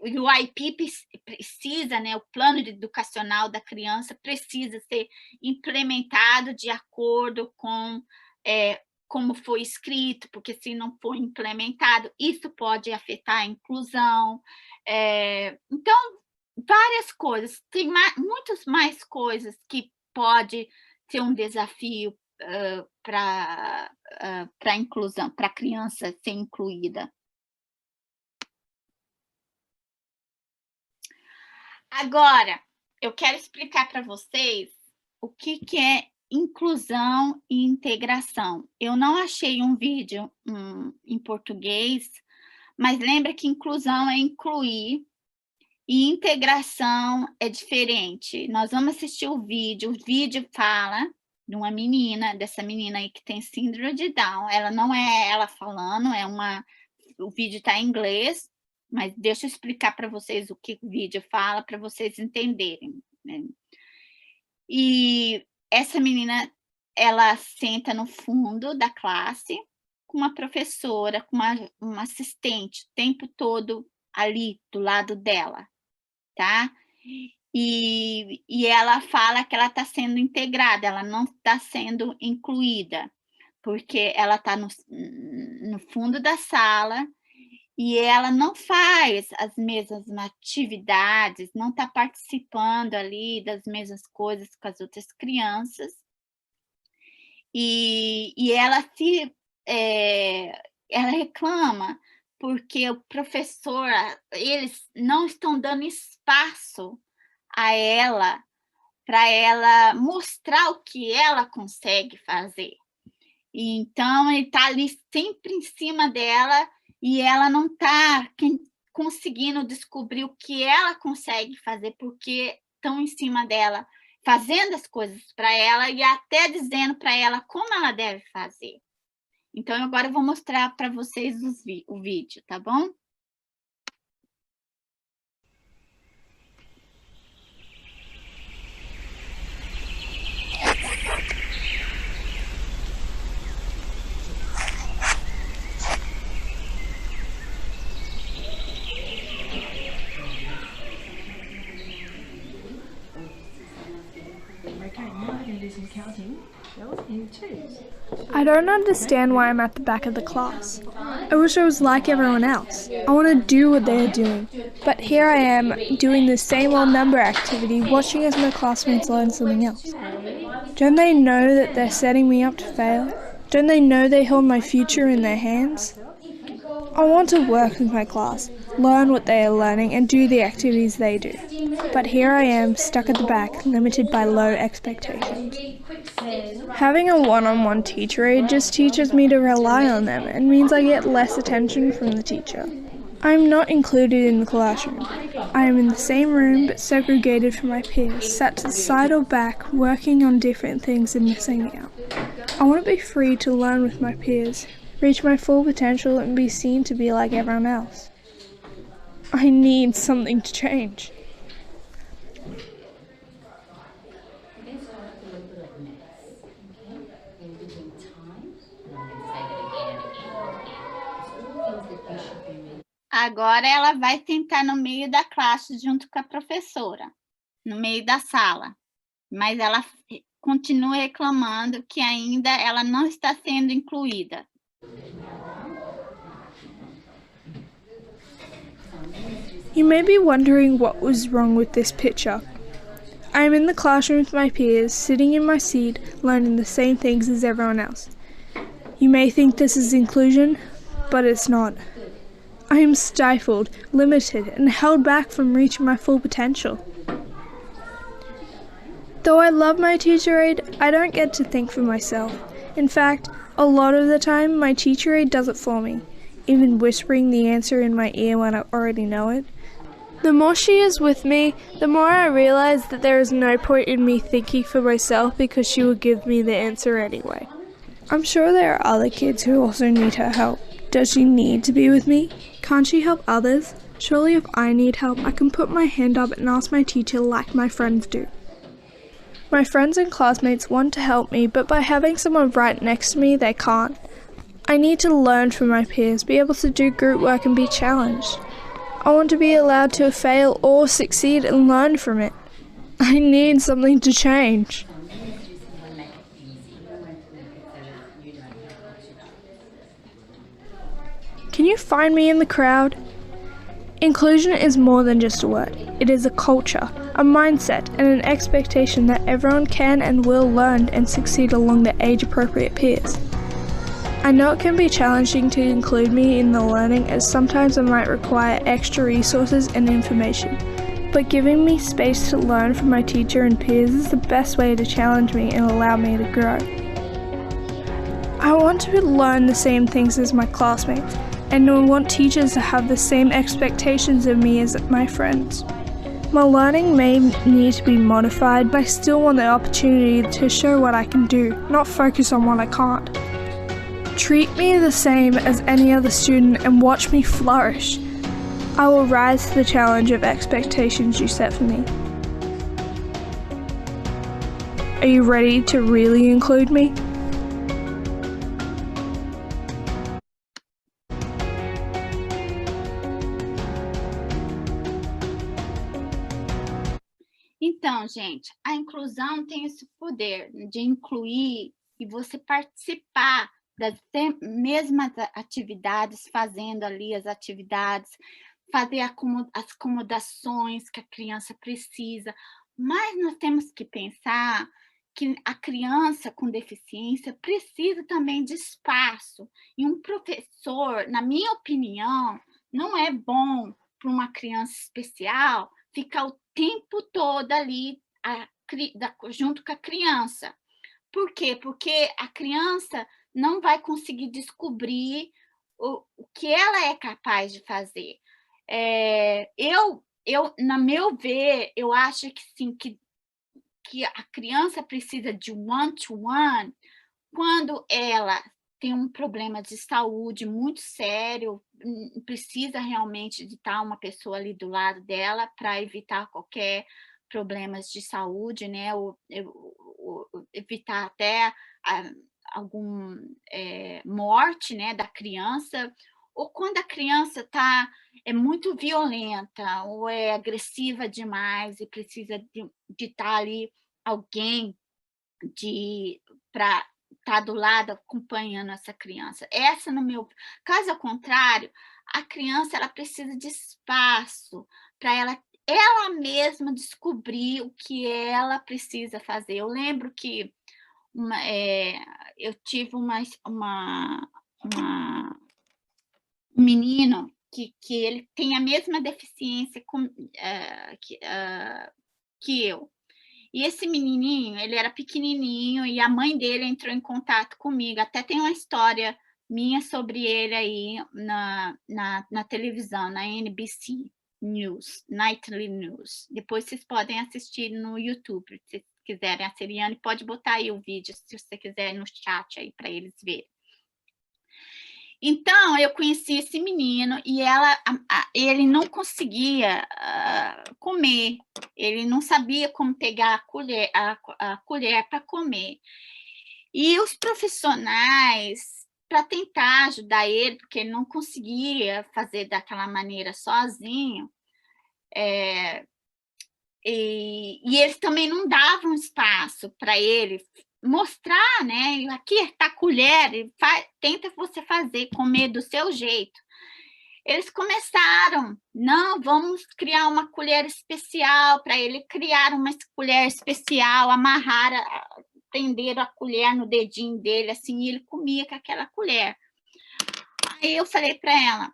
B: E o IEP precisa, né, o plano educacional da criança precisa ser implementado de acordo com como foi escrito, porque se não for implementado, isso pode afetar a inclusão. Então, várias coisas, tem muitas mais coisas que pode ser um desafio para a inclusão, para a criança ser incluída. Agora, eu quero explicar para vocês o que é inclusão e integração. Eu não achei um vídeo em português, mas lembra que inclusão é incluir e integração é diferente. Nós vamos assistir o vídeo fala de uma menina, dessa menina aí que tem síndrome de Down. Ela não é ela falando, o vídeo está em inglês, mas deixa eu explicar para vocês o que o vídeo fala, para vocês entenderem, né? E essa menina, ela senta no fundo da classe com uma professora, com uma assistente, o tempo todo ali do lado dela, tá? E ela fala que ela está sendo integrada, ela não está sendo incluída, porque ela está no fundo da sala e ela não faz as mesmas atividades, não está participando ali das mesmas coisas com as outras crianças. E ela ela reclama porque o professor, eles não estão dando espaço a ela para ela mostrar o que ela consegue fazer. E então ele está ali sempre em cima dela e ela não está conseguindo descobrir o que ela consegue fazer, porque estão em cima dela, fazendo as coisas para ela e até dizendo para ela como ela deve fazer. Então, agora eu vou mostrar para vocês o vídeo, tá bom?
C: I don't understand why I'm at the back of the class. I wish I was like everyone else. I want to do what they are doing. But here I am, doing the same old number activity, watching as my classmates learn something else. Don't they know that they're setting me up to fail? Don't they know they hold my future in their hands? I want to work with my class, learn what they are learning and do the activities they do. But here I am, stuck at the back, limited by low expectations. Having a one-on-one teacher aide just teaches me to rely on them and means I get less attention from the teacher. I am not included in the classroom. I am in the same room but segregated from my peers, sat to the side or back, working on different things and missing out. I want to be free to learn with my peers, reach my full potential and be seen to be like everyone else. I need something to change.
B: Agora ela vai sentar no meio da classe junto com a professora, no meio da sala, mas ela continua reclamando que ainda ela não está sendo incluída.
C: You may be wondering what was wrong with this picture. I am in the classroom with my peers, sitting in my seat, learning the same things as everyone else. You may think this is inclusion, but it's not. I am stifled, limited, and held back from reaching my full potential. Though I love my teacher aide, I don't get to think for myself. In fact, a lot of the time, my teacher aide does it for me, even whispering the answer in my ear when I already know it. The more she is with me, the more I realize that there is no point in me thinking for myself because she will give me the answer anyway. I'm sure there are other kids who also need her help. Does she need to be with me? Can't she help others? Surely if I need help, I can put my hand up and ask my teacher like my friends do. My friends and classmates want to help me, but by having someone right next to me, they can't. I need to learn from my peers, be able to do group work and be challenged. I want to be allowed to fail or succeed and learn from it. I need something to change. Can you find me in the crowd? Inclusion is more than just a word. It is a culture, a mindset, and an expectation that everyone can and will learn and succeed along their age-appropriate peers. I know it can be challenging to include me in the learning, as sometimes I might require extra resources and information, but giving me space to learn from my teacher and peers is the best way to challenge me and allow me to grow. I want to learn the same things as my classmates, and I want teachers to have the same expectations of me as my friends. My learning may need to be modified, but I still want the opportunity to show what I can do, not focus on what I can't. Treat me the same as any other student and watch me flourish. I will rise to the challenge of expectations you set for me. Are you ready to really include me?
B: Então, gente, a inclusão tem esse poder de incluir e você participar das mesmas atividades, fazendo ali as atividades, fazer as acomodações que a criança precisa, mas nós temos que pensar que a criança com deficiência precisa também de espaço, e um professor, na minha opinião, não é bom para uma criança especial ficar o tempo todo ali junto com a criança. Por quê? Porque a criança não vai conseguir descobrir o que ela é capaz de fazer. Na meu ver, eu acho que sim, que a criança precisa de one-to-one quando ela tem um problema de saúde muito sério, precisa realmente de estar uma pessoa ali do lado dela para evitar qualquer problemas de saúde, né? Ou evitar até alguma morte, né, da criança, ou quando a criança é muito violenta ou é agressiva demais e precisa de estar ali alguém para estar do lado acompanhando essa criança. No meu caso, ao contrário, a criança ela precisa de espaço para ela mesma descobrir o que ela precisa fazer. Eu lembro que eu tive um menino que ele tem a mesma deficiência que eu. E esse menininho, ele era pequenininho e a mãe dele entrou em contato comigo. Até tem uma história minha sobre ele aí na televisão, na NBC News, Nightly News. Depois vocês podem assistir no YouTube, se quiserem. A Seriane pode botar aí o vídeo, se você quiser, no chat aí para eles verem. Então, eu conheci esse menino e ele não conseguia comer, ele não sabia como pegar a colher para comer. E os profissionais, para tentar ajudar ele, porque ele não conseguia fazer daquela maneira sozinho, e eles também não davam espaço para ele mostrar, né? Aqui está a colher, tenta você comer do seu jeito. Eles começaram, não, vamos criar uma colher especial para ele, criar uma colher especial, prender a colher no dedinho dele, assim, e ele comia com aquela colher. Aí eu falei para ela,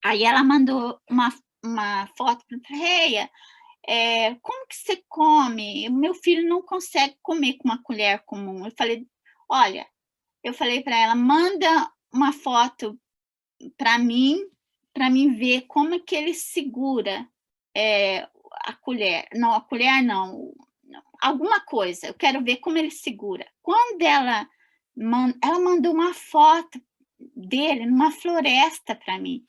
B: Aí ela mandou uma foto para Freia, como que você come? O meu filho não consegue comer com uma colher comum. Eu falei, olha, eu falei para ela, manda uma foto para mim ver como é que ele segura a colher. Não, a colher não, alguma coisa. Eu quero ver como ele segura. Quando ela mandou uma foto dele numa floresta para mim.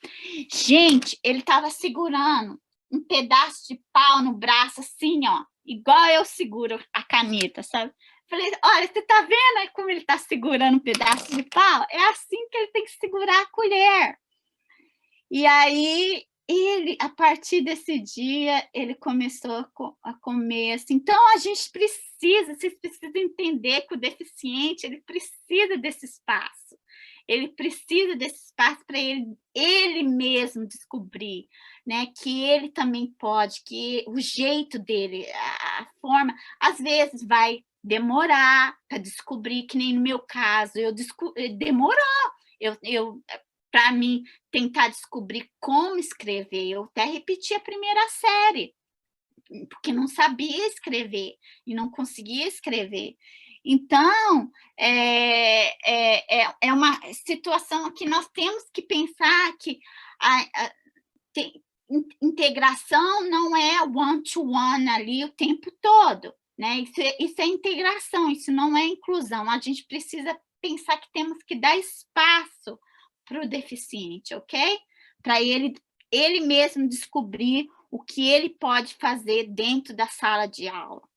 B: Gente, ele estava segurando um pedaço de pau no braço, assim, ó, igual eu seguro a caneta, sabe? Falei, olha, você tá vendo como ele tá segurando um pedaço de pau? É assim que ele tem que segurar a colher. E aí, ele, a partir desse dia, ele começou a comer assim. Então, a gente precisa, vocês precisam entender que o deficiente, ele precisa desse espaço. Ele precisa desse espaço para ele mesmo descobrir, né, que ele também pode, que o jeito dele, a forma, às vezes vai demorar para descobrir, que nem no meu caso, demorou. Para mim, tentar descobrir como escrever. Eu até repeti a primeira série, porque não sabia escrever e não conseguia escrever. Então, é uma situação que nós temos que pensar que integração não é one-to-one ali o tempo todo, né? Isso é integração, isso não é inclusão. A gente precisa pensar que temos que dar espaço para o deficiente, ok? Para ele mesmo descobrir o que ele pode fazer dentro da sala de aula.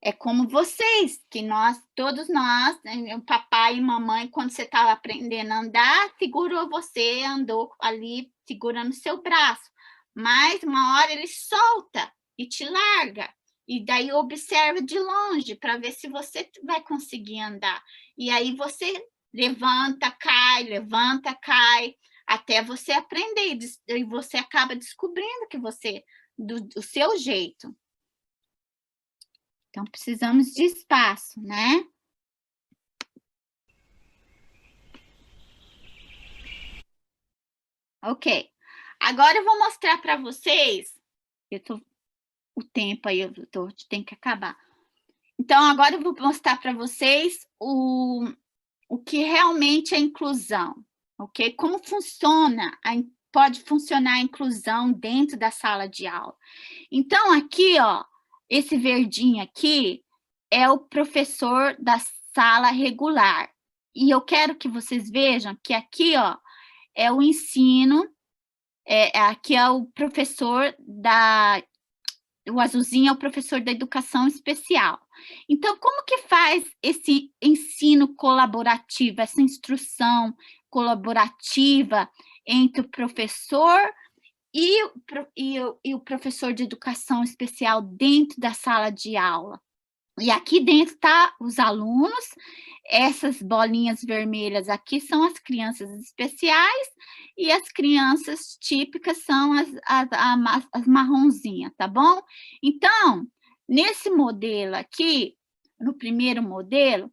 B: É como vocês, que todos nós, né, o papai e mamãe, quando você estava aprendendo a andar, segurou você, andou ali segurando seu braço. Mas uma hora ele solta e te larga. E daí observa de longe para ver se você vai conseguir andar. E aí você levanta, cai, até você aprender. E você acaba descobrindo que você, do seu jeito. Então, precisamos de espaço, né? Ok. Agora eu vou mostrar para vocês. O tempo aí, tem que acabar. Então, agora eu vou mostrar para vocês o que realmente é inclusão, ok? Como pode funcionar a inclusão dentro da sala de aula. Então, aqui, ó, esse verdinho aqui é o professor da sala regular. E eu quero que vocês vejam que aqui, ó, é o ensino, aqui é o professor o azulzinho é o professor da educação especial. Então, como que faz esse ensino colaborativo, essa instrução colaborativa entre o professor e o professor de educação especial dentro da sala de aula? E aqui dentro tá os alunos, essas bolinhas vermelhas aqui são as crianças especiais e as crianças típicas são as marronzinhas, tá bom? Então, nesse modelo aqui, no primeiro modelo,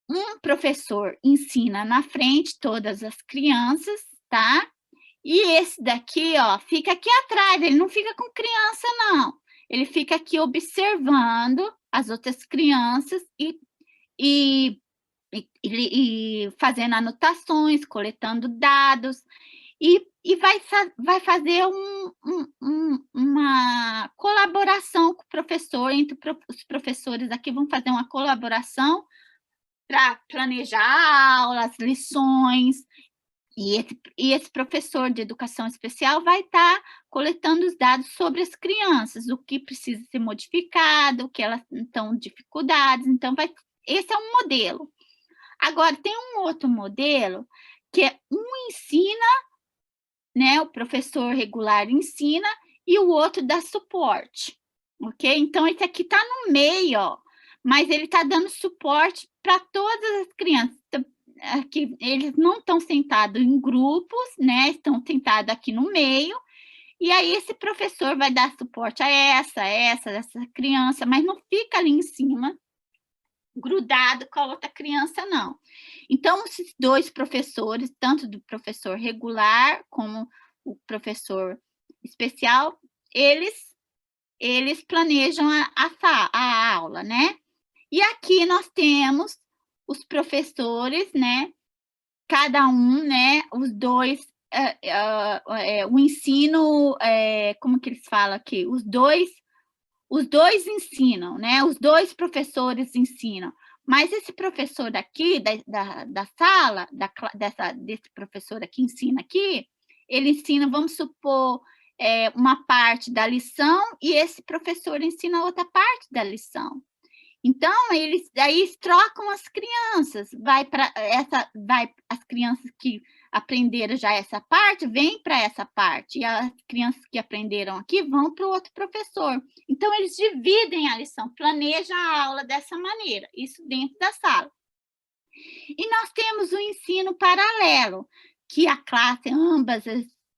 B: um professor ensina na frente todas as crianças, tá? E esse daqui, ó, fica aqui atrás, ele não fica com criança, não. Ele fica aqui observando as outras crianças e fazendo anotações, coletando dados, e vai fazer uma colaboração com o professor, entre os professores aqui vão fazer uma colaboração para planejar aulas, lições. E esse professor de educação especial vai estar coletando os dados sobre as crianças, o que precisa ser modificado, o que elas estão dificuldades. Então, esse é um modelo. Agora, tem um outro modelo, que é ensina, né? O professor regular ensina, e o outro dá suporte, ok? Então, esse aqui está no meio, ó, mas ele está dando suporte para todas as crianças. Aqui, eles não estão sentados em grupos, né? Estão sentados aqui no meio, e aí esse professor vai dar suporte a essa criança, mas não fica ali em cima grudado com a outra criança, não. Então, esses dois professores, tanto do professor regular como o professor especial, eles planejam a aula, né? E aqui nós temos os professores, né? Cada um, né? Os dois, o ensino, como que eles falam aqui? Os dois ensinam, né? Os dois professores ensinam. Mas esse professor aqui, da sala, desse professor aqui, ensina aqui, ele ensina, vamos supor, uma parte da lição e esse professor ensina outra parte da lição. Então, eles trocam as crianças, as crianças que aprenderam já essa parte, vêm para essa parte, e as crianças que aprenderam aqui vão para o outro professor. Então, eles dividem a lição, planejam a aula dessa maneira, isso dentro da sala. E nós temos o ensino paralelo, que a classe, ambas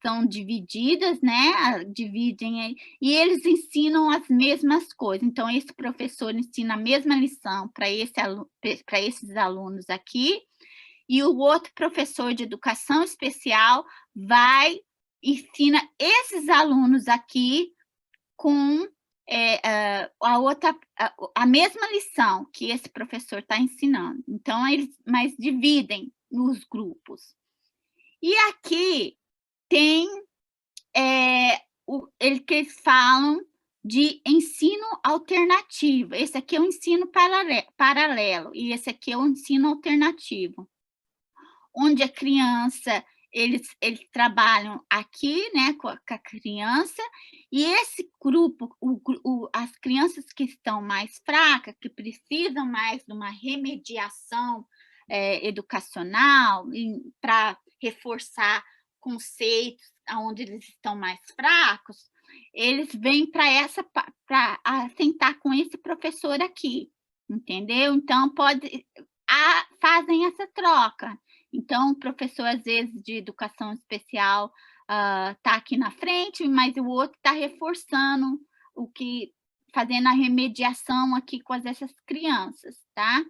B: são divididas, né? Dividem, e eles ensinam as mesmas coisas. Então, esse professor ensina a mesma lição para esses alunos aqui, e o outro professor de educação especial ensina esses alunos aqui com a mesma lição que esse professor está ensinando. Então, mas dividem nos grupos. E aqui tem que eles falam de ensino alternativo. Esse aqui é o ensino paralelo e esse aqui é o ensino alternativo, onde a criança, eles trabalham aqui, né, com a criança, e esse grupo, as crianças que estão mais fracas, que precisam mais de uma remediação educacional para reforçar conceitos onde eles estão mais fracos, eles vêm para sentar com esse professor aqui, entendeu? Então, fazem essa troca. Então, o professor, às vezes, de educação especial está aqui na frente, mas o outro está reforçando fazendo a remediação aqui com essas crianças, tá?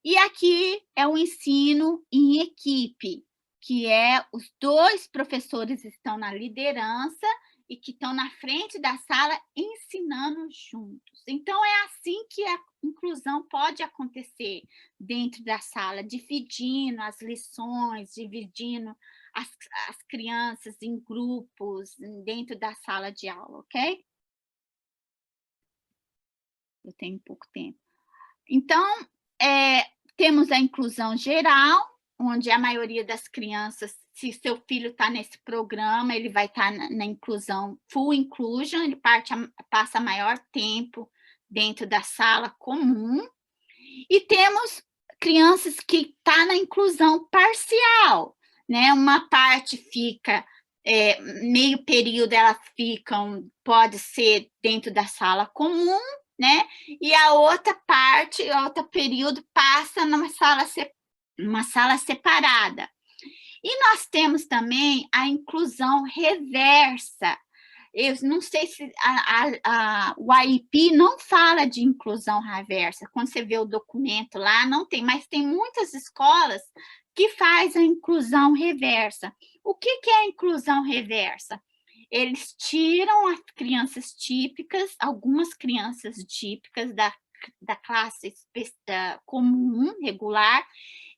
B: E aqui é o ensino em equipe, que os dois professores estão na liderança e que estão na frente da sala ensinando juntos. Então, é assim que a inclusão pode acontecer dentro da sala, dividindo as lições, dividindo as crianças em grupos dentro da sala de aula, ok? Eu tenho pouco tempo. Então, temos a inclusão geral, onde a maioria das crianças, se seu filho está nesse programa, ele vai estar na inclusão, full inclusion, ele passa maior tempo dentro da sala comum. E temos crianças que estão na inclusão parcial, né? Uma parte fica, meio período elas ficam, pode ser dentro da sala comum, né? E a outra parte, outro período, passa numa sala separada. E nós temos também a inclusão reversa. Eu não sei se o AIP não fala de inclusão reversa. Quando você vê o documento lá, não tem, mas tem muitas escolas que fazem a inclusão reversa. O que é a inclusão reversa? Eles tiram as crianças típicas, algumas crianças típicas da classe comum, regular,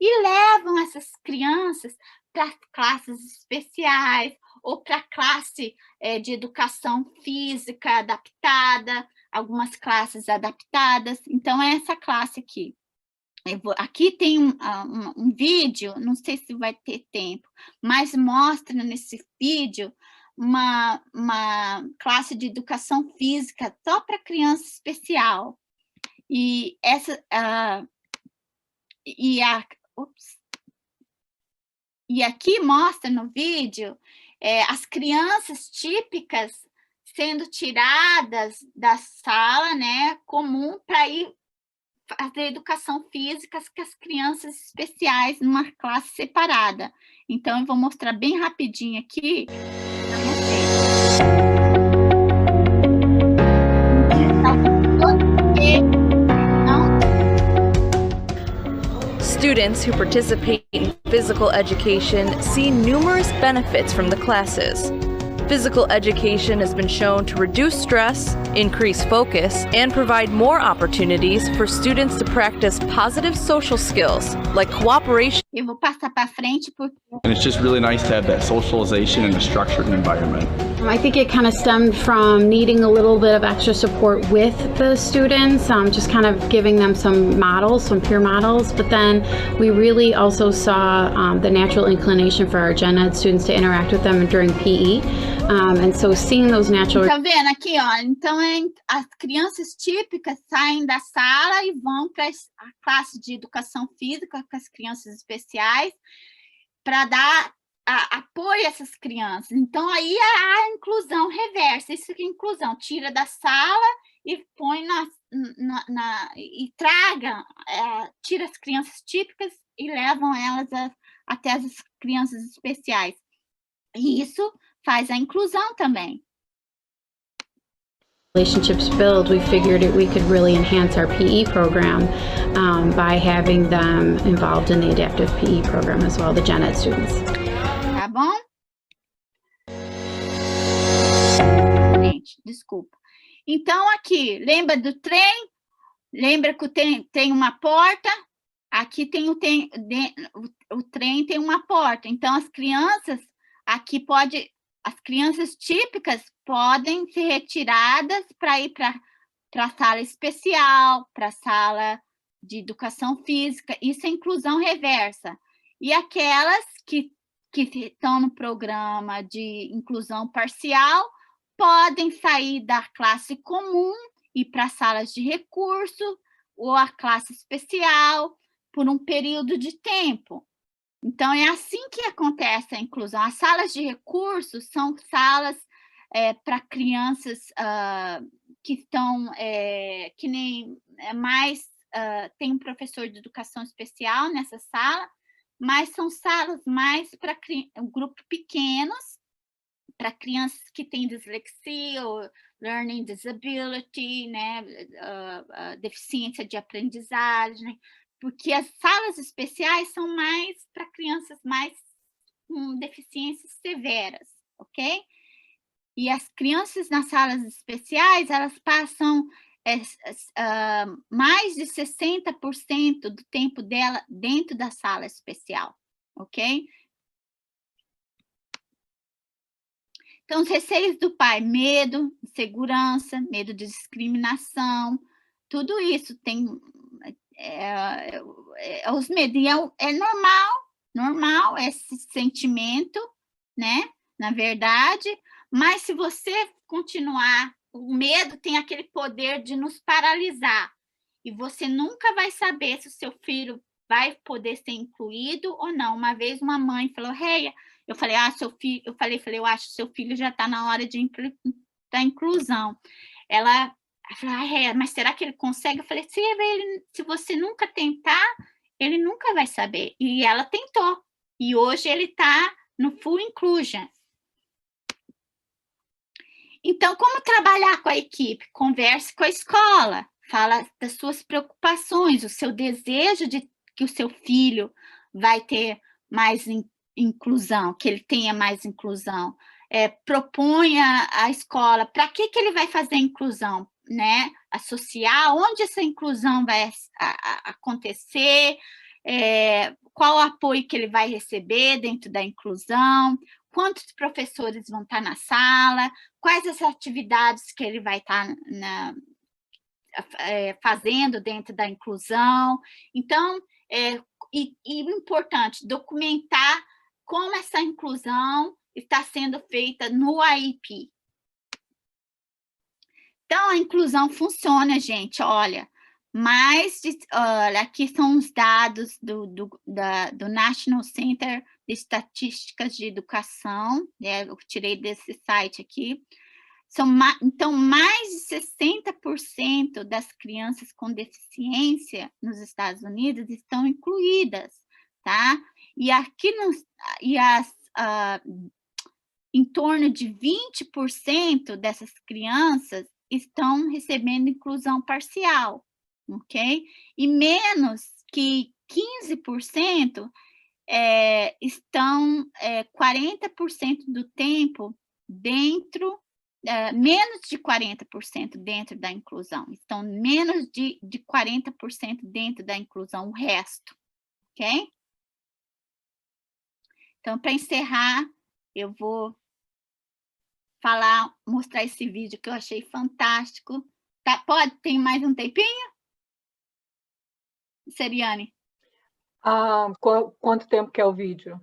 B: e levam essas crianças para classes especiais ou para classe de educação física adaptada, algumas classes adaptadas. Então, é essa classe aqui. Aqui tem um vídeo, não sei se vai ter tempo, mas mostra nesse vídeo uma classe de educação física só para criança especial. E aqui mostra no vídeo as crianças típicas sendo tiradas da sala, né, comum, para ir fazer educação física com as crianças especiais numa classe separada. Então, eu vou mostrar bem rapidinho aqui para vocês.
D: who participate in physical education see numerous benefits from the classes. Physical education has been shown to reduce stress, increase focus, and provide more opportunities for students to practice positive social skills like cooperation.
B: Eu vou passar para frente porque
E: And it's just really nice to have that socialization in a structured environment.
F: I think it kind of stemmed from needing a little bit of extra support with the students, just kind of giving them some models, some peer models. But then we really also saw the natural inclination for our gen ed students to interact with them during PE. And so seeing those natural...
B: Tá vendo aqui, ó? Então, as crianças típicas saem da sala e vão para a classe de educação física com as crianças especiais para dar apoio a essas crianças. Então, aí a inclusão reversa. Isso que é inclusão. Tira da sala e põe e traga, tira as crianças típicas e levam elas até as crianças especiais. E isso faz a inclusão também.
F: Relationships build, we figured we could really enhance our PE program by having them involved in the adaptive PE program as well, the gen ed students.
B: Tá bom? Gente, desculpa. Então, aqui, lembra do trem? Lembra que tem uma porta? Aqui o trem tem uma porta. Então, as crianças, as crianças típicas podem ser retiradas para ir para a sala especial, para a sala de educação física. Isso é inclusão reversa. E aquelas que estão no programa de inclusão parcial podem sair da classe comum e ir para salas de recurso ou a classe especial por um período de tempo. Então, é assim que acontece a inclusão. As salas de recursos são salas para crianças que estão, que nem tem um professor de educação especial nessa sala, mas são salas mais para grupos pequenos, para crianças que têm dislexia ou learning disability, né, deficiência de aprendizagem, porque as salas especiais são mais para crianças mais com deficiências severas, ok? E as crianças nas salas especiais, elas passam mais de 60% do tempo dela dentro da sala especial, ok? Então, os receios do pai, medo, insegurança, medo de discriminação, tudo isso tem... os medos, e é normal esse sentimento, né, na verdade, mas se você continuar, o medo tem aquele poder de nos paralisar, e você nunca vai saber se o seu filho vai poder ser incluído ou não. Uma vez uma mãe falou, Reia, eu falei, seu filho, eu acho que seu filho já está na hora da inclusão. Ela falou, mas será que ele consegue? Eu falei, se você nunca tentar, ele nunca vai saber. E ela tentou. E hoje ele está no Full Inclusion. Então, como trabalhar com a equipe? Converse com a escola. Fala das suas preocupações, o seu desejo de que o seu filho vai ter mais inclusão, que ele tenha mais inclusão. Proponha à escola para que ele vai fazer a inclusão, né? Associar, onde essa inclusão vai acontecer, qual o apoio que ele vai receber dentro da inclusão, quantos professores vão estar na sala, quais as atividades que ele vai estar fazendo dentro da inclusão. Então, e importante, documentar como essa inclusão está sendo feita no IEP. Então, a inclusão funciona, gente, olha, olha, aqui são os dados do National Center de Estatísticas de Educação, né, eu tirei desse site aqui. Então, mais de 60% das crianças com deficiência nos Estados Unidos estão incluídas, tá? E aqui em torno de 20% dessas crianças estão recebendo inclusão parcial, ok? E menos que 15% estão 40% do tempo dentro, menos de 40% dentro da inclusão. Estão menos de 40% dentro da inclusão, o resto, ok? Então, para encerrar, eu vou mostrar esse vídeo que eu achei fantástico. Tá, tem mais um tempinho? Seriane?
G: Quanto tempo que é o vídeo?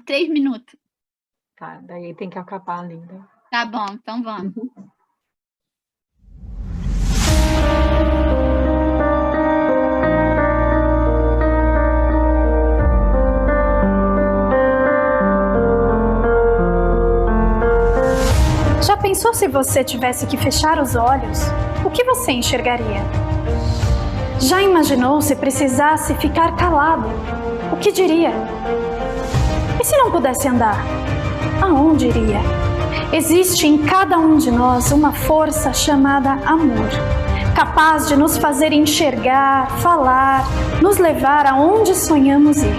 B: 3 minutos.
G: Tá, daí tem que acabar ainda.
B: Tá bom, então vamos.
H: Já pensou se você tivesse que fechar os olhos? O que você enxergaria? Já imaginou se precisasse ficar calado? O que diria? E se não pudesse andar? Aonde iria? Existe em cada um de nós uma força chamada amor, capaz de nos fazer enxergar, falar, nos levar aonde sonhamos ir.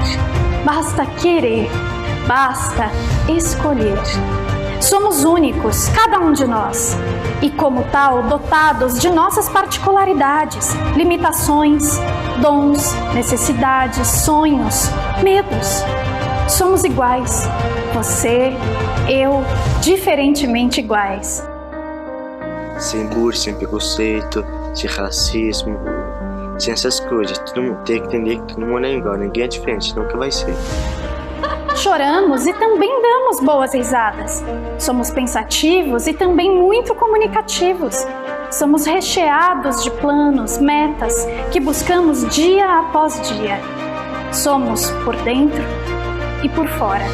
H: Basta querer, basta escolher. Somos únicos, cada um de nós, e como tal, dotados de nossas particularidades, limitações, dons, necessidades, sonhos, medos. Somos iguais, você, eu, diferentemente iguais.
I: Sem bullying, sem preconceito, sem racismo, sem essas coisas. Todo mundo tem que entender que todo mundo é igual, ninguém é diferente, nunca vai ser.
H: Choramos e também damos boas risadas. Somos pensativos e também muito comunicativos. Somos recheados de planos, metas que buscamos dia após dia. Somos por dentro e por fora.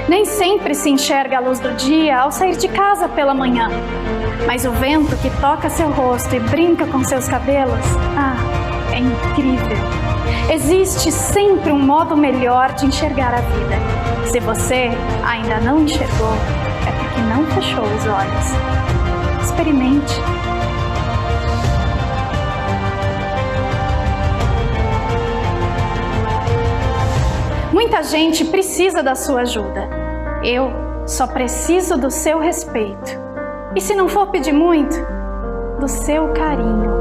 H: Nem sempre se enxerga a luz do dia ao sair de casa pela manhã. Mas o vento que toca seu rosto e brinca com seus cabelos, é incrível. Existe sempre um modo melhor de enxergar a vida. Se você ainda não enxergou, é porque não fechou os olhos. Experimente. Muita gente precisa da sua ajuda. Eu só preciso do seu respeito. E se não for pedir muito, do seu carinho.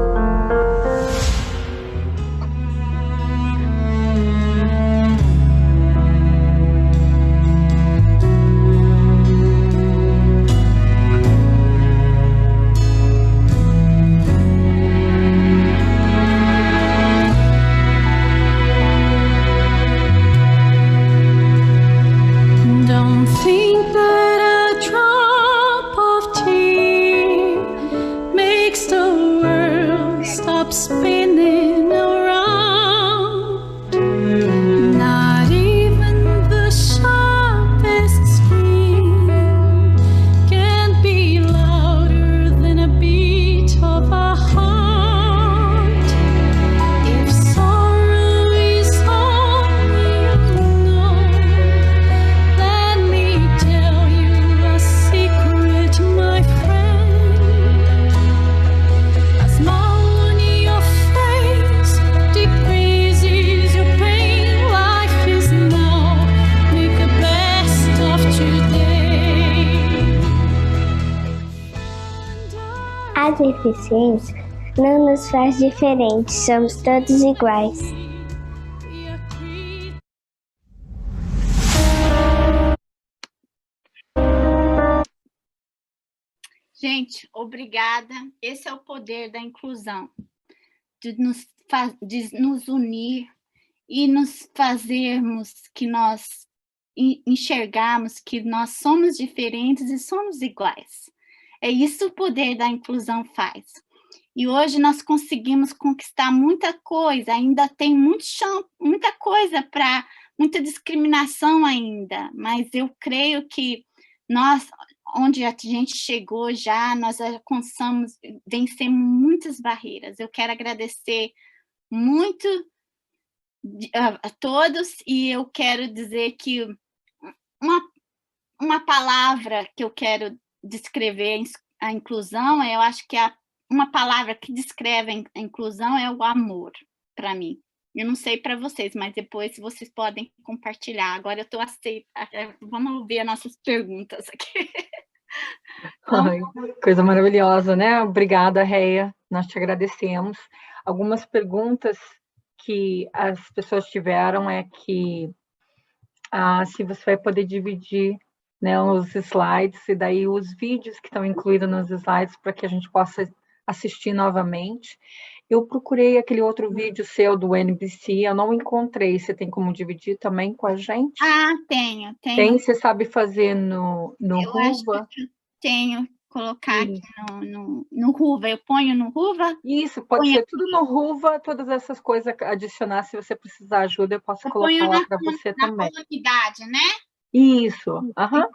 J: A deficiência não nos faz diferentes, somos todos iguais.
B: Gente, obrigada. Esse é o poder da inclusão, de nos unir e nos fazermos que nós enxergarmos que nós somos diferentes e somos iguais. É isso o poder da inclusão faz. E hoje nós conseguimos conquistar muita coisa, ainda tem muito chão, muita coisa muita discriminação ainda, mas eu creio que nós, onde a gente chegou já, nós alcançamos, vencemos muitas barreiras. Eu quero agradecer muito a todos e eu quero dizer que uma palavra que eu quero descrever a inclusão, eu acho que uma palavra que descreve a inclusão é o amor, para mim. Eu não sei para vocês, mas depois vocês podem compartilhar. Agora eu estou aceita. Vamos ver as nossas perguntas aqui.
G: Ai, coisa maravilhosa, né? Obrigada, Réia. Nós te agradecemos. Algumas perguntas que as pessoas tiveram é que se você vai poder dividir, né, os slides e daí os vídeos que estão incluídos nos slides para que a gente possa assistir novamente. Eu procurei aquele outro vídeo seu do NBC, eu não encontrei. Você tem como dividir também com a gente?
B: Tenho.
G: Tem? Você sabe fazer no Ruva?
B: Acho que eu tenho. Colocar aqui no Ruva. Eu ponho no Ruva?
G: Isso, pode ser tudo no Ruva, todas essas coisas adicionar. Se você precisar ajuda, eu posso colocar lá para você também.
B: Na comunidade, né?
G: Isso, aham.